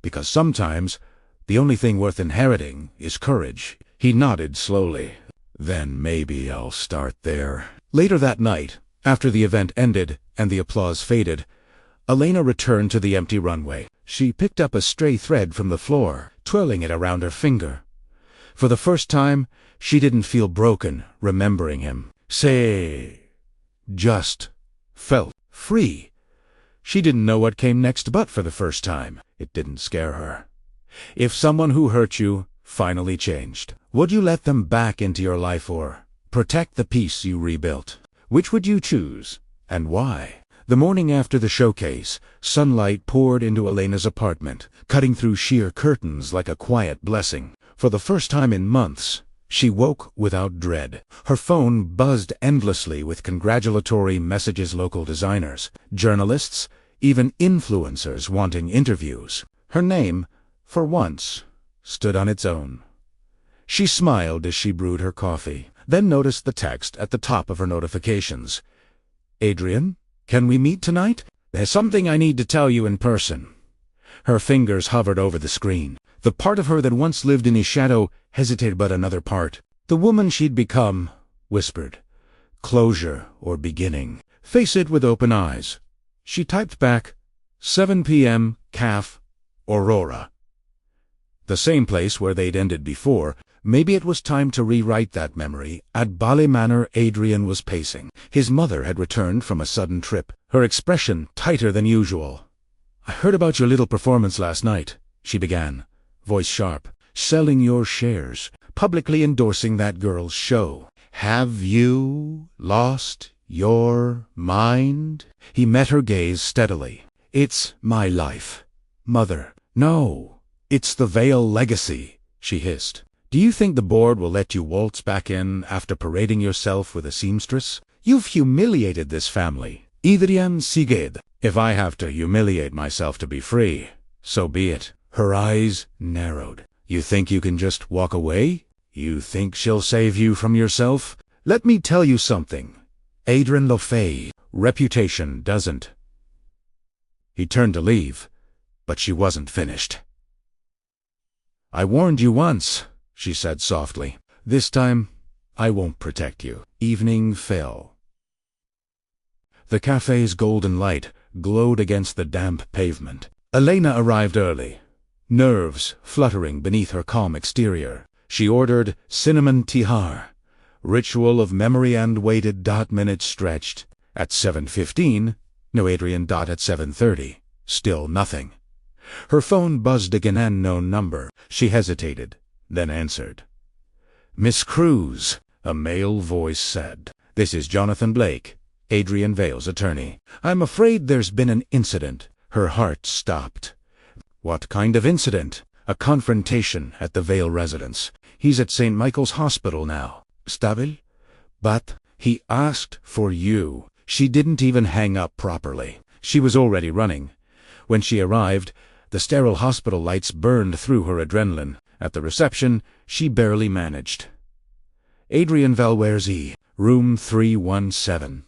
"Because sometimes the only thing worth inheriting is courage." He nodded slowly. "Then maybe I'll start there." Later that night, after the event ended and the applause faded, Elena returned to the empty runway. She picked up a stray thread from the floor, twirling it around her finger. For the first time, she didn't feel broken remembering him. Just felt free. She didn't know what came next, but for the first time, it didn't scare her. If someone who hurt you finally changed, would you let them back into your life or protect the peace you rebuilt? Which would you choose, and why? The morning after the showcase, sunlight poured into Elena's apartment, cutting through sheer curtains like a quiet blessing. For the first time in months, she woke without dread. Her phone buzzed endlessly with congratulatory messages, local designers, journalists, even influencers wanting interviews. Her name, for once, stood on its own. She smiled as she brewed her coffee, then noticed the text at the top of her notifications. "Adrian, can we meet tonight? There's something I need to tell you in person." Her fingers hovered over the screen. The part of her that once lived in his shadow hesitated, but another part, the woman she'd become, whispered, "Closure or beginning. Face it with open eyes." She typed back, 7 p.m. Caf. Aurora. The same place where they'd ended before. Maybe it was time to rewrite that memory. At Bale Manor, Adrian was pacing. His mother had returned from a sudden trip, her expression tighter than usual. "I heard about your little performance last night," she began, voice sharp. "Selling your shares, publicly endorsing that girl's show. Have you lost your mind?" He met her gaze steadily. "It's my life, Mother." "No, it's the Vale legacy," she hissed. "Do you think the board will let you waltz back in after parading yourself with a seamstress? You've humiliated this family. Adrian Siged. If I have to humiliate myself to be free, so be it." Her eyes narrowed. "You think you can just walk away? You think she'll save you from yourself? Let me tell you something. Adrian Lofay, reputation doesn't." He turned to leave, but she wasn't finished. "I warned you once," she said softly. "This time, I won't protect you." Evening fell. The cafe's golden light glowed against the damp pavement. Elena arrived early, nerves fluttering beneath her calm exterior. She ordered cinnamon tihar, ritual of memory, and waited. Minutes stretched. At 7:15, no Adrian. At 7:30, still nothing. Her phone buzzed again, an unknown number. She hesitated, then answered. "Miss Cruz," a male voice said. "This is Jonathan Blake, Adrian Vale's attorney. I'm afraid there's been an incident." Her heart stopped. "What kind of incident?" "A confrontation at the Vale residence. He's at St. Michael's Hospital now." "Stabil?" "But he asked for you." She didn't even hang up properly. She was already running. When she arrived, the sterile hospital lights burned through her adrenaline. At the reception, she barely managed. "Adrian Valwerzi, room 317.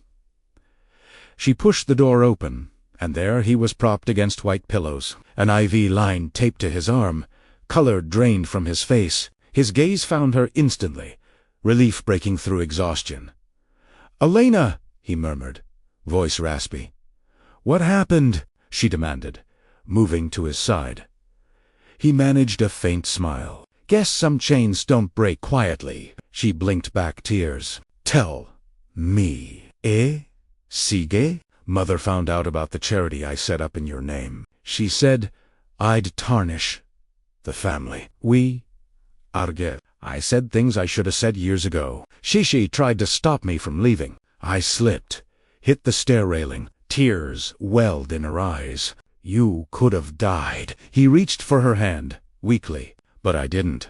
She pushed the door open, and there he was propped against white pillows, an IV line taped to his arm, color drained from his face. His gaze found her instantly, relief breaking through exhaustion. "Elena," he murmured, voice raspy. "What happened?" she demanded, moving to his side. He managed a faint smile. "Guess some chains don't break quietly." She blinked back tears. "Tell me. Sige? Mother found out about the charity I set up in your name. She said I'd tarnish the family. We argue. I said things I should have said years ago. She tried to stop me from leaving. I slipped, hit the stair railing. Tears welled in her eyes. You could have died. He reached for her hand, weakly, but I didn't.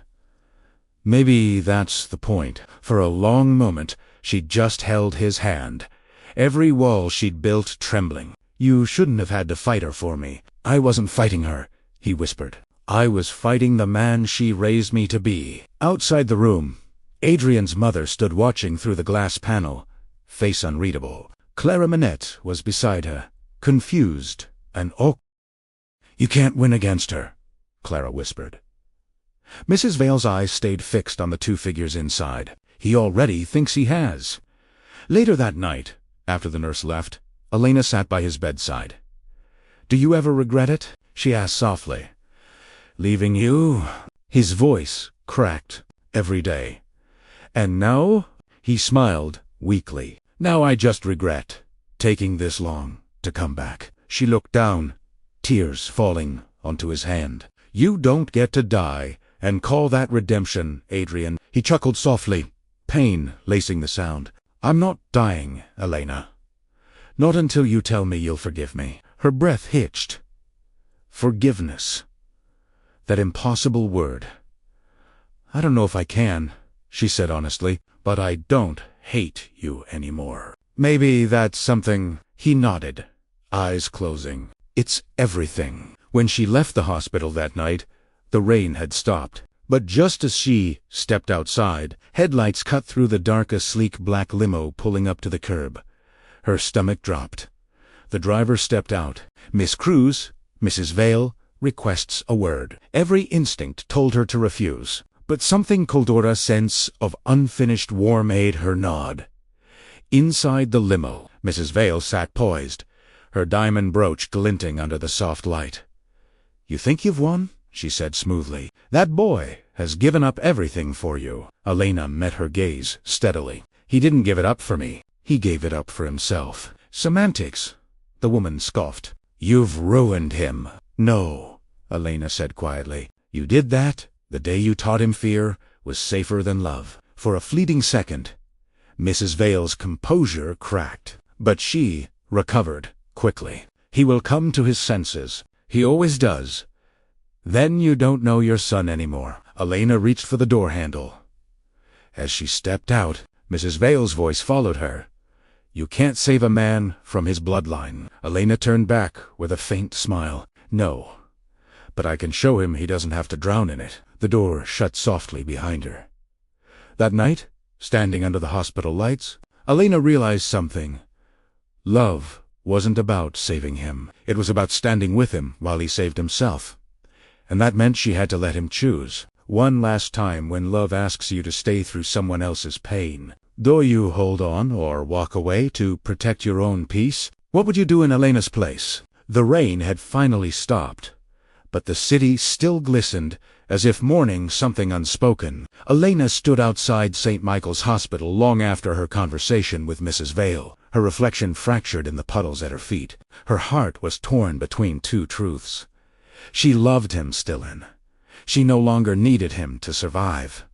Maybe that's the point. For a long moment, she just held his hand, every wall she'd built trembling. You shouldn't have had to fight her for me. I wasn't fighting her, he whispered. I was fighting the man she raised me to be. Outside the room, Adrian's mother stood watching through the glass panel, face unreadable. Clara Manette was beside her, confused and awkward. You can't win against her, Clara whispered. Mrs. Vale's eyes stayed fixed on the two figures inside. He already thinks he has. Later that night, after the nurse left, Elena sat by his bedside. Do you ever regret it? She asked softly. Leaving you? His voice cracked every day. And now? He smiled weakly. Now I just regret taking this long to come back. She looked down, tears falling onto his hand. You don't get to die and call that redemption, Adrian. He chuckled softly, pain lacing the sound. I'm not dying, Elena. Not until you tell me you'll forgive me. Her breath hitched. Forgiveness. That impossible word. I don't know if I can, she said honestly, but I don't hate you anymore. Maybe that's something. He nodded, eyes closing. It's everything. When she left the hospital that night, the rain had stopped. But just as she stepped outside, headlights cut through the dark, a sleek black limo pulling up to the curb. Her stomach dropped. The driver stepped out. Miss Cruz, Mrs. Vale, requests a word. Every instinct told her to refuse, but something Coldora sense of unfinished war made her nod. Inside the limo, Mrs. Vale sat poised, her diamond brooch glinting under the soft light. You think you've won? She said smoothly. That boy has given up everything for you. Elena met her gaze steadily. He didn't give it up for me. He gave it up for himself. Semantics, the woman scoffed. You've ruined him. No, Elena said quietly. You did that. The day you taught him fear was safer than love. For a fleeting second, Mrs. Vale's composure cracked, but she recovered quickly. He will come to his senses. He always does. Then you don't know your son anymore. Elena reached for the door handle. As she stepped out, Mrs. Vale's voice followed her. You can't save a man from his bloodline. Elena turned back with a faint smile. No, but I can show him he doesn't have to drown in it. The door shut softly behind her. That night, standing under the hospital lights, Elena realized something. Love wasn't about saving him. It was about standing with him while he saved himself. And that meant she had to let him choose. One last time when love asks you to stay through someone else's pain. Do you hold on or walk away to protect your own peace? What would you do in Elena's place? The rain had finally stopped, but the city still glistened as if mourning something unspoken. Elena stood outside St. Michael's Hospital long after her conversation with Mrs. Vale, her reflection fractured in the puddles at her feet. Her heart was torn between two truths. She loved him still. She no longer needed him to survive.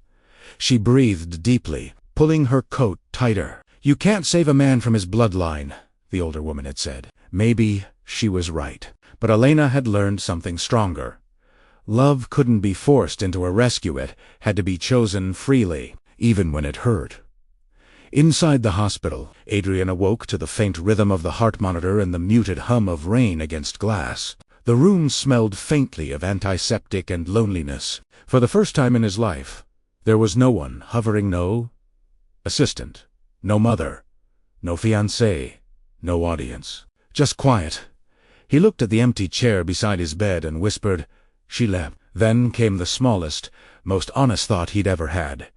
She breathed deeply, pulling her coat tighter. You can't save a man from his bloodline, the older woman had said. Maybe she was right, but Elena had learned something stronger. Love couldn't be forced into a rescue. It had to be chosen freely, even when it hurt. Inside the hospital, Adrian awoke to the faint rhythm of the heart monitor and the muted hum of rain against glass. The room smelled faintly of antiseptic and loneliness. For the first time in his life, there was no one hovering, no assistant, no mother, no fiancé, no audience. Just quiet. He looked at the empty chair beside his bed and whispered, She left. Then came the smallest, most honest thought he'd ever had.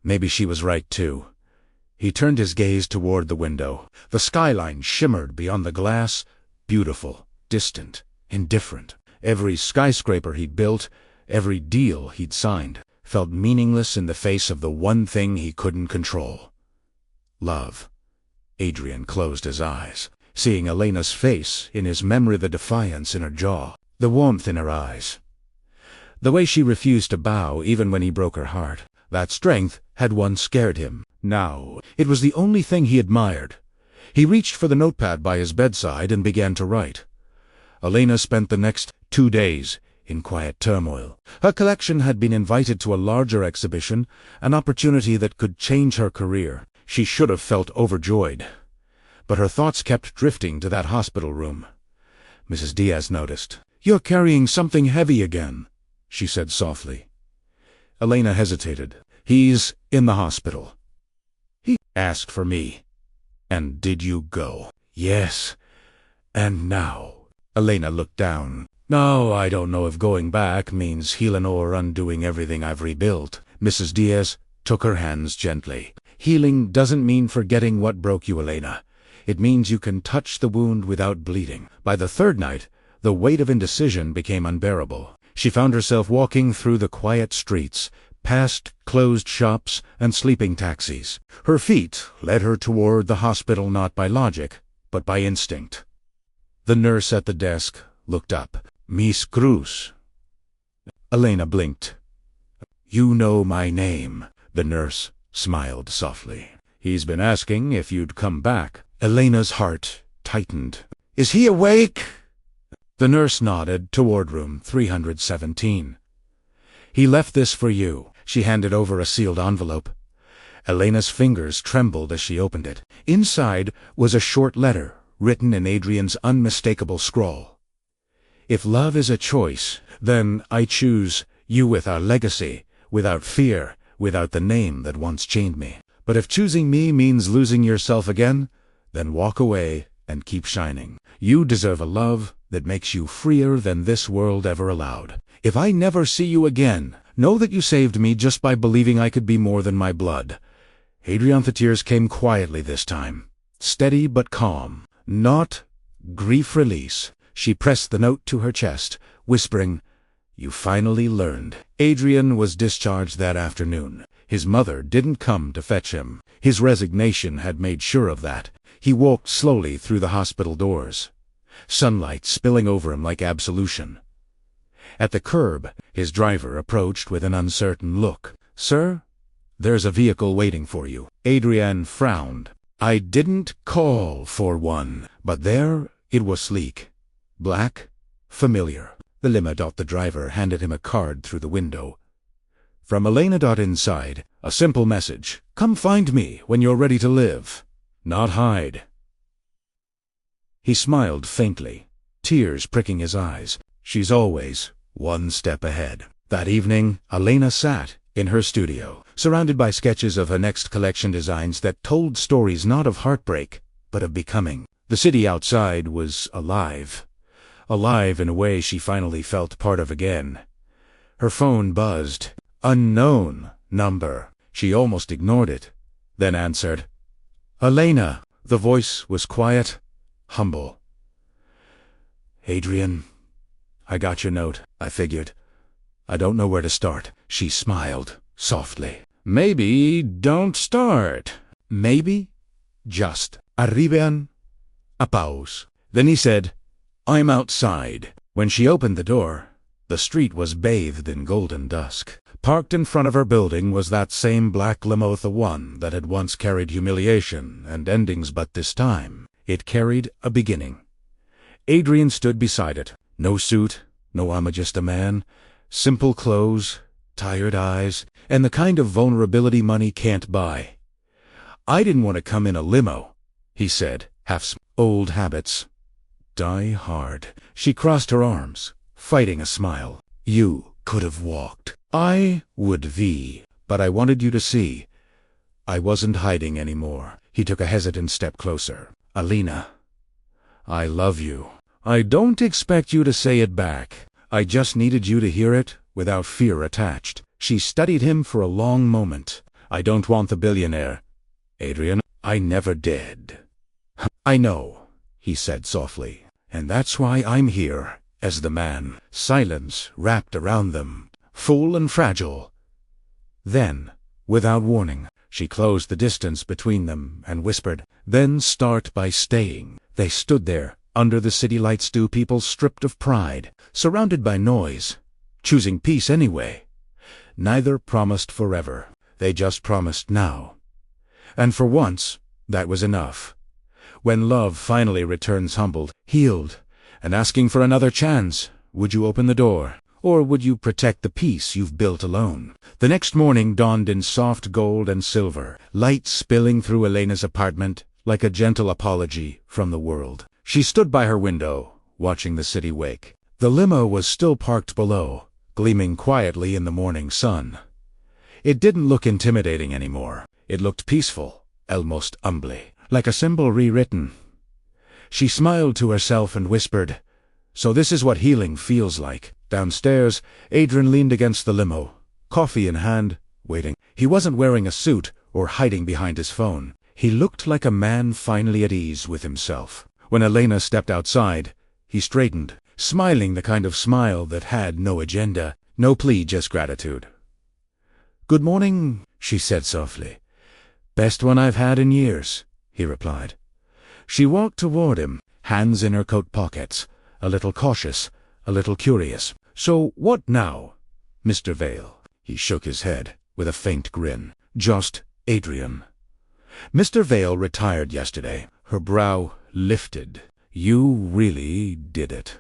Maybe she was right too. He turned his gaze toward the window. The skyline shimmered beyond the glass, beautiful, distant, indifferent. Every skyscraper he'd built, every deal he'd signed, felt meaningless in the face of the one thing he couldn't control. Love. Adrian closed his eyes, seeing Elena's face, in his memory the defiance in her jaw. the warmth in her eyes. The way she refused to bow even when he broke her heart. That strength had once scared him. Now, it was the only thing he admired. He reached for the notepad by his bedside and began to write. Elena spent the next 2 days in quiet turmoil. Her collection had been invited to a larger exhibition, an opportunity that could change her career. She should have felt overjoyed. But her thoughts kept drifting to that hospital room. Mrs. Diaz noticed. "You're carrying something heavy again," she said softly. Elena hesitated. "He's in the hospital. He asked for me." "And did you go?" "Yes. And now?" Elena looked down. "No, I don't know if going back means healing or undoing everything I've rebuilt." Mrs. Diaz took her hands gently. "Healing doesn't mean forgetting what broke you, Elena. It means you can touch the wound without bleeding." By the third night, the weight of indecision became unbearable. She found herself walking through the quiet streets, past closed shops and sleeping taxis. Her feet led her toward the hospital not by logic, but by instinct. The nurse at the desk looked up. "Miss Cruz." Elena blinked. "You know my name." The nurse smiled softly. "He's been asking if you'd come back." Elena's heart tightened. "Is he awake?" The nurse nodded toward room 317. "He left this for you." She handed over a sealed envelope. Elena's fingers trembled as she opened it. Inside was a short letter, written in Adrian's unmistakable scrawl. "If love is a choice, then I choose you with our legacy, without fear, without the name that once chained me. But if choosing me means losing yourself again, then walk away and keep shining. You deserve a love that makes you freer than this world ever allowed. If I never see you again, know that you saved me just by believing I could be more than my blood." Adrian, the tears came quietly this time, steady but calm, not grief release. She pressed the note to her chest, whispering, "You finally learned." Adrian was discharged that afternoon. His mother didn't come to fetch him. His resignation had made sure of that. He walked slowly through the hospital doors, sunlight spilling over him like absolution. At the curb, his driver approached with an uncertain look. "Sir, there's a vehicle waiting for you." Adrian frowned. "I didn't call for one." But there it was, sleek, black, familiar. The Limo. The driver handed him a card through the window. From Elena. Inside, a simple message. "Come find me when you're ready to live, not hide." He smiled faintly, tears pricking his eyes. She's always one step ahead. That evening, Elena sat in her studio, surrounded by sketches of her next collection designs that told stories not of heartbreak, but of becoming. The city outside was alive. Alive in a way she finally felt part of again. Her phone buzzed. Unknown number. She almost ignored it, then answered. "Elena." The voice was quiet, humble. "Adrian, I got your note. I figured. I don't know where to start." She smiled softly. "Maybe don't start." Maybe just arriben a pause. Then he said, "I'm outside." When she opened the door, the street was bathed in golden dusk. Parked in front of her building was that same black limo, the one that had once carried humiliation and endings, but this time it carried a beginning. Adrian stood beside it. No suit, no "I'm just a man," simple clothes, tired eyes, and the kind of vulnerability money can't buy. "I didn't want to come in a limo," he said, old habits die hard. She crossed her arms, fighting a smile. "You could have walked. I would but I wanted you to see. I wasn't hiding anymore." He took a hesitant step closer. "Elena, I love you. I don't expect you to say it back. I just needed you to hear it without fear attached." She studied him for a long moment. "I don't want the billionaire, Adrian. I never did." "I know," he said softly, "and that's why I'm here as the man." Silence wrapped around them, full and fragile. Then, without warning, she closed the distance between them and whispered, "Then start by staying." They stood there, Under the city lights do people stripped of pride, surrounded by noise, choosing peace anyway. Neither promised forever. They just promised now. And for once, that was enough. When love finally returns humbled, healed, and asking for another chance, would you open the door? Or would you protect the peace you've built alone? The next morning dawned in soft gold and silver, light spilling through Elena's apartment like a gentle apology from the world. She stood by her window, watching the city wake. The limo was still parked below, gleaming quietly in the morning sun. It didn't look intimidating anymore. It looked peaceful, almost humbly, like a symbol rewritten. She smiled to herself and whispered, "So this is what healing feels like." Downstairs, Adrian leaned against the limo, coffee in hand, waiting. He wasn't wearing a suit or hiding behind his phone. He looked like a man finally at ease with himself. When Elena stepped outside, he straightened, smiling the kind of smile that had no agenda, no plea, just gratitude. "Good morning," she said softly. "Best one I've had in years," he replied. She walked toward him, hands in her coat pockets, a little cautious, a little curious. "So what now, Mr. Vale?" He shook his head, with a faint grin. "Just Adrian." Mr. Vale retired yesterday. Her brow lifted. "You really did it."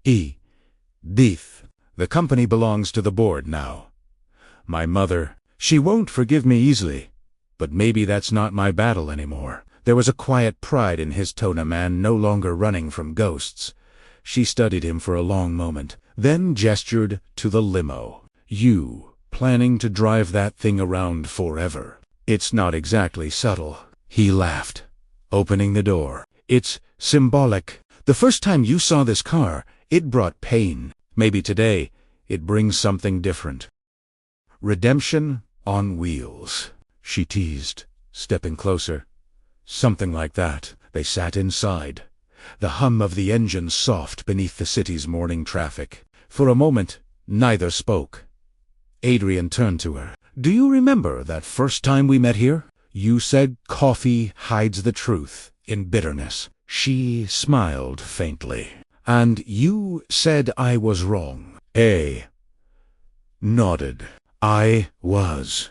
Edith. "The company belongs to the board now. My mother, she won't forgive me easily, but maybe that's not my battle anymore." There was a quiet pride in his tone, a man no longer running from ghosts. She studied him for a long moment, then gestured to the limo. "You planning to drive that thing around forever?" "It's not exactly subtle." He laughed, opening the door. "It's symbolic. The first time you saw this car, it brought pain. Maybe today, it brings something different. Redemption on wheels," she teased, stepping closer. "Something like that." They sat inside, the hum of the engine soft beneath the city's morning traffic. For a moment, neither spoke. Adrian turned to her. "Do you remember that first time we met here? You said coffee hides the truth in bitterness." She smiled faintly. "And you said I was wrong." Nodded. "I was.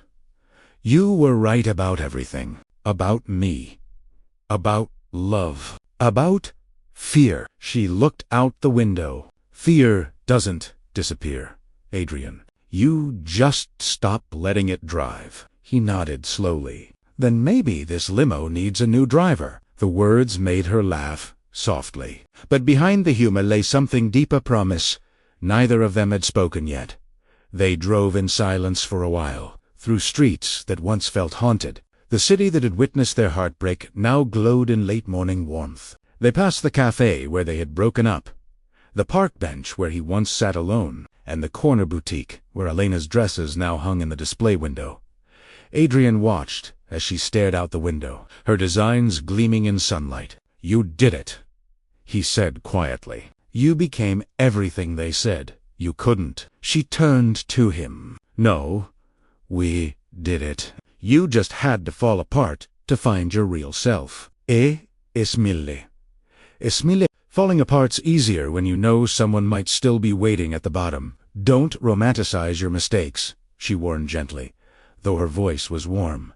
You were right about everything. About me. About love. About fear." She looked out the window. "Fear doesn't disappear, Adrian. You just stop letting it drive." He nodded slowly. "Then maybe this limo needs a new driver." The words made her laugh softly. But behind the humor lay something deep, a promise. Neither of them had spoken yet. They drove in silence for a while, through streets that once felt haunted. The city that had witnessed their heartbreak now glowed in late morning warmth. They passed the cafe where they had broken up, the park bench where he once sat alone, and the corner boutique where Elena's dresses now hung in the display window. Adrian watched as she stared out the window, her designs gleaming in sunlight. "You did it," he said quietly. "You became everything they said you couldn't." She turned to him. "No, we did it. You just had to fall apart to find your real self. Esmille. Falling apart's easier when you know someone might still be waiting at the bottom. Don't romanticize your mistakes," she warned gently, though her voice was warm.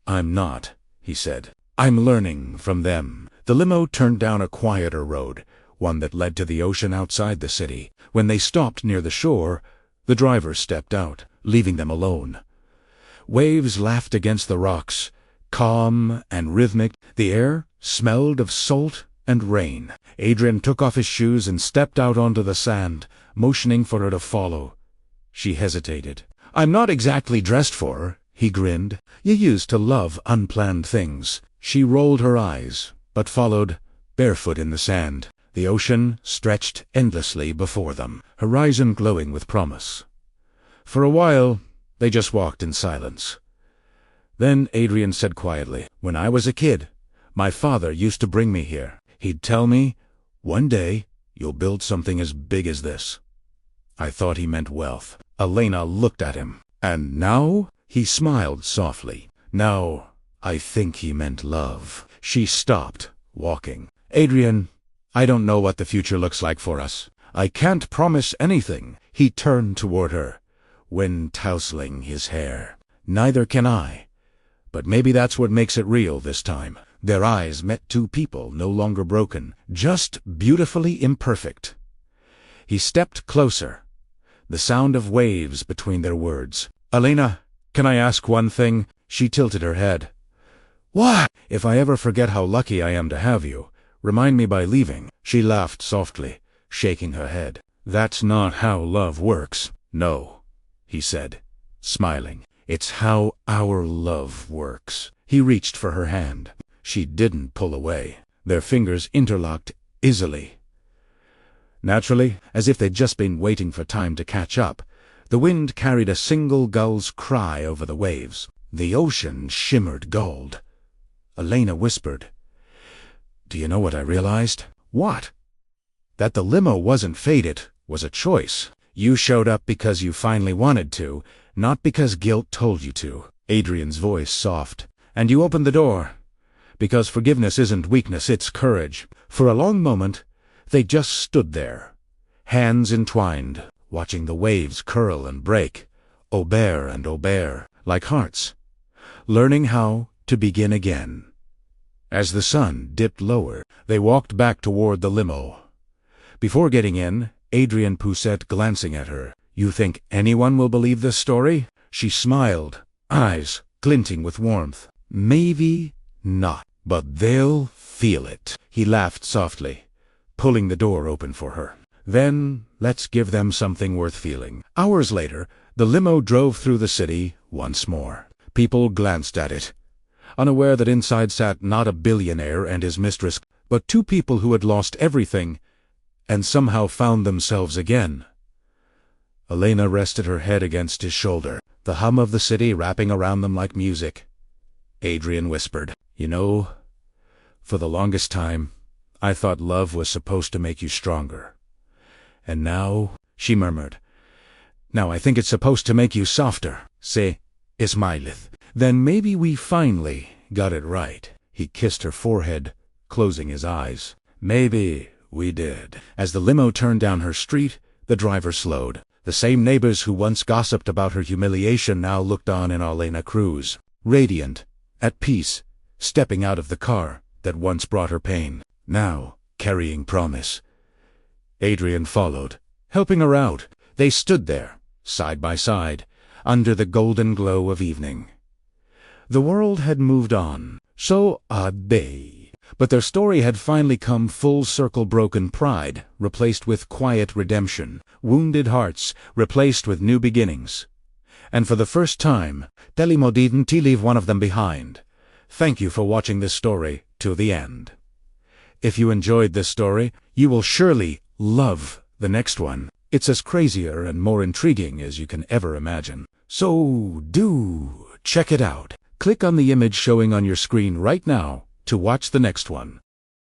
"I'm not," he said. "I'm learning from them." The limo turned down a quieter road, one that led to the ocean outside the city. When they stopped near the shore, the driver stepped out, leaving them alone. Waves laughed against the rocks, calm and rhythmic. The air smelled of salt and rain. Adrian took off his shoes and stepped out onto the sand, motioning for her to follow. She hesitated. "I'm not exactly dressed for her," he grinned. "You used to love unplanned things." She rolled her eyes, but followed, barefoot in the sand. The ocean stretched endlessly before them, horizon glowing with promise. For a while, they just walked in silence. Then Adrian said quietly, "When I was a kid, my father used to bring me here. He'd tell me, 'One day, you'll build something as big as this.' I thought he meant wealth." Elena looked at him. "And now?" He smiled softly. "Now, I think he meant love." She stopped, walking. "Adrian, I don't know what the future looks like for us. I can't promise anything." He turned toward her, wind tousling his hair. "Neither can I. But maybe that's what makes it real this time." Their eyes met two people no longer broken, just beautifully imperfect. He stepped closer, the sound of waves between their words. "Elena, can I ask one thing?" She tilted her head. "What?" "If I ever forget how lucky I am to have you, remind me by leaving." She laughed softly, shaking her head. "That's not how love works." "No," he said, smiling. "It's how our love works." He reached for her hand. She didn't pull away. Their fingers interlocked easily. Naturally, as if they'd just been waiting for time to catch up, the wind carried a single gull's cry over the waves. The ocean shimmered gold. Elena whispered, "Do you know what I realized?" "What?" "That the limo wasn't fate, it was a choice. You showed up because you finally wanted to, not because guilt told you to." Adrian's voice soft. "And you opened the door. Because forgiveness isn't weakness, it's courage." For a long moment, they just stood there, hands entwined, watching the waves curl and break, Aubert and Aubert, like hearts, learning how to begin again. As the sun dipped lower, they walked back toward the limo. Before getting in, Adrian Pousset glancing at her. "You think anyone will believe this story?" She smiled, eyes glinting with warmth. "Maybe not, but they'll feel it." He laughed softly, pulling the door open for her. "Then let's give them something worth feeling." Hours later, the limo drove through the city once more. People glanced at it, unaware that inside sat not a billionaire and his mistress, but two people who had lost everything and somehow found themselves again. Elena rested her head against his shoulder, the hum of the city wrapping around them like music. Adrian whispered, "You know, for the longest time, I thought love was supposed to make you stronger. And now," she murmured, "now I think it's supposed to make you softer. Se smileth. Then maybe we finally got it right." He kissed her forehead, closing his eyes. "Maybe we did." As the limo turned down her street, the driver slowed. The same neighbors who once gossiped about her humiliation now looked on in Elena Cruz, radiant, at peace, stepping out of the car that once brought her pain, now carrying promise. Adrian followed, helping her out. They stood there, side by side, under the golden glow of evening. The world had moved on, so had they. But their story had finally come full circle. Broken pride replaced with quiet redemption, wounded hearts replaced with new beginnings. And for the first time, Limo didn't leave one of them behind. Thank you for watching this story to the end. If you enjoyed this story, you will surely love the next one. It's as crazier and more intriguing as you can ever imagine. So do check it out. Click on the image showing on your screen right now to watch the next one.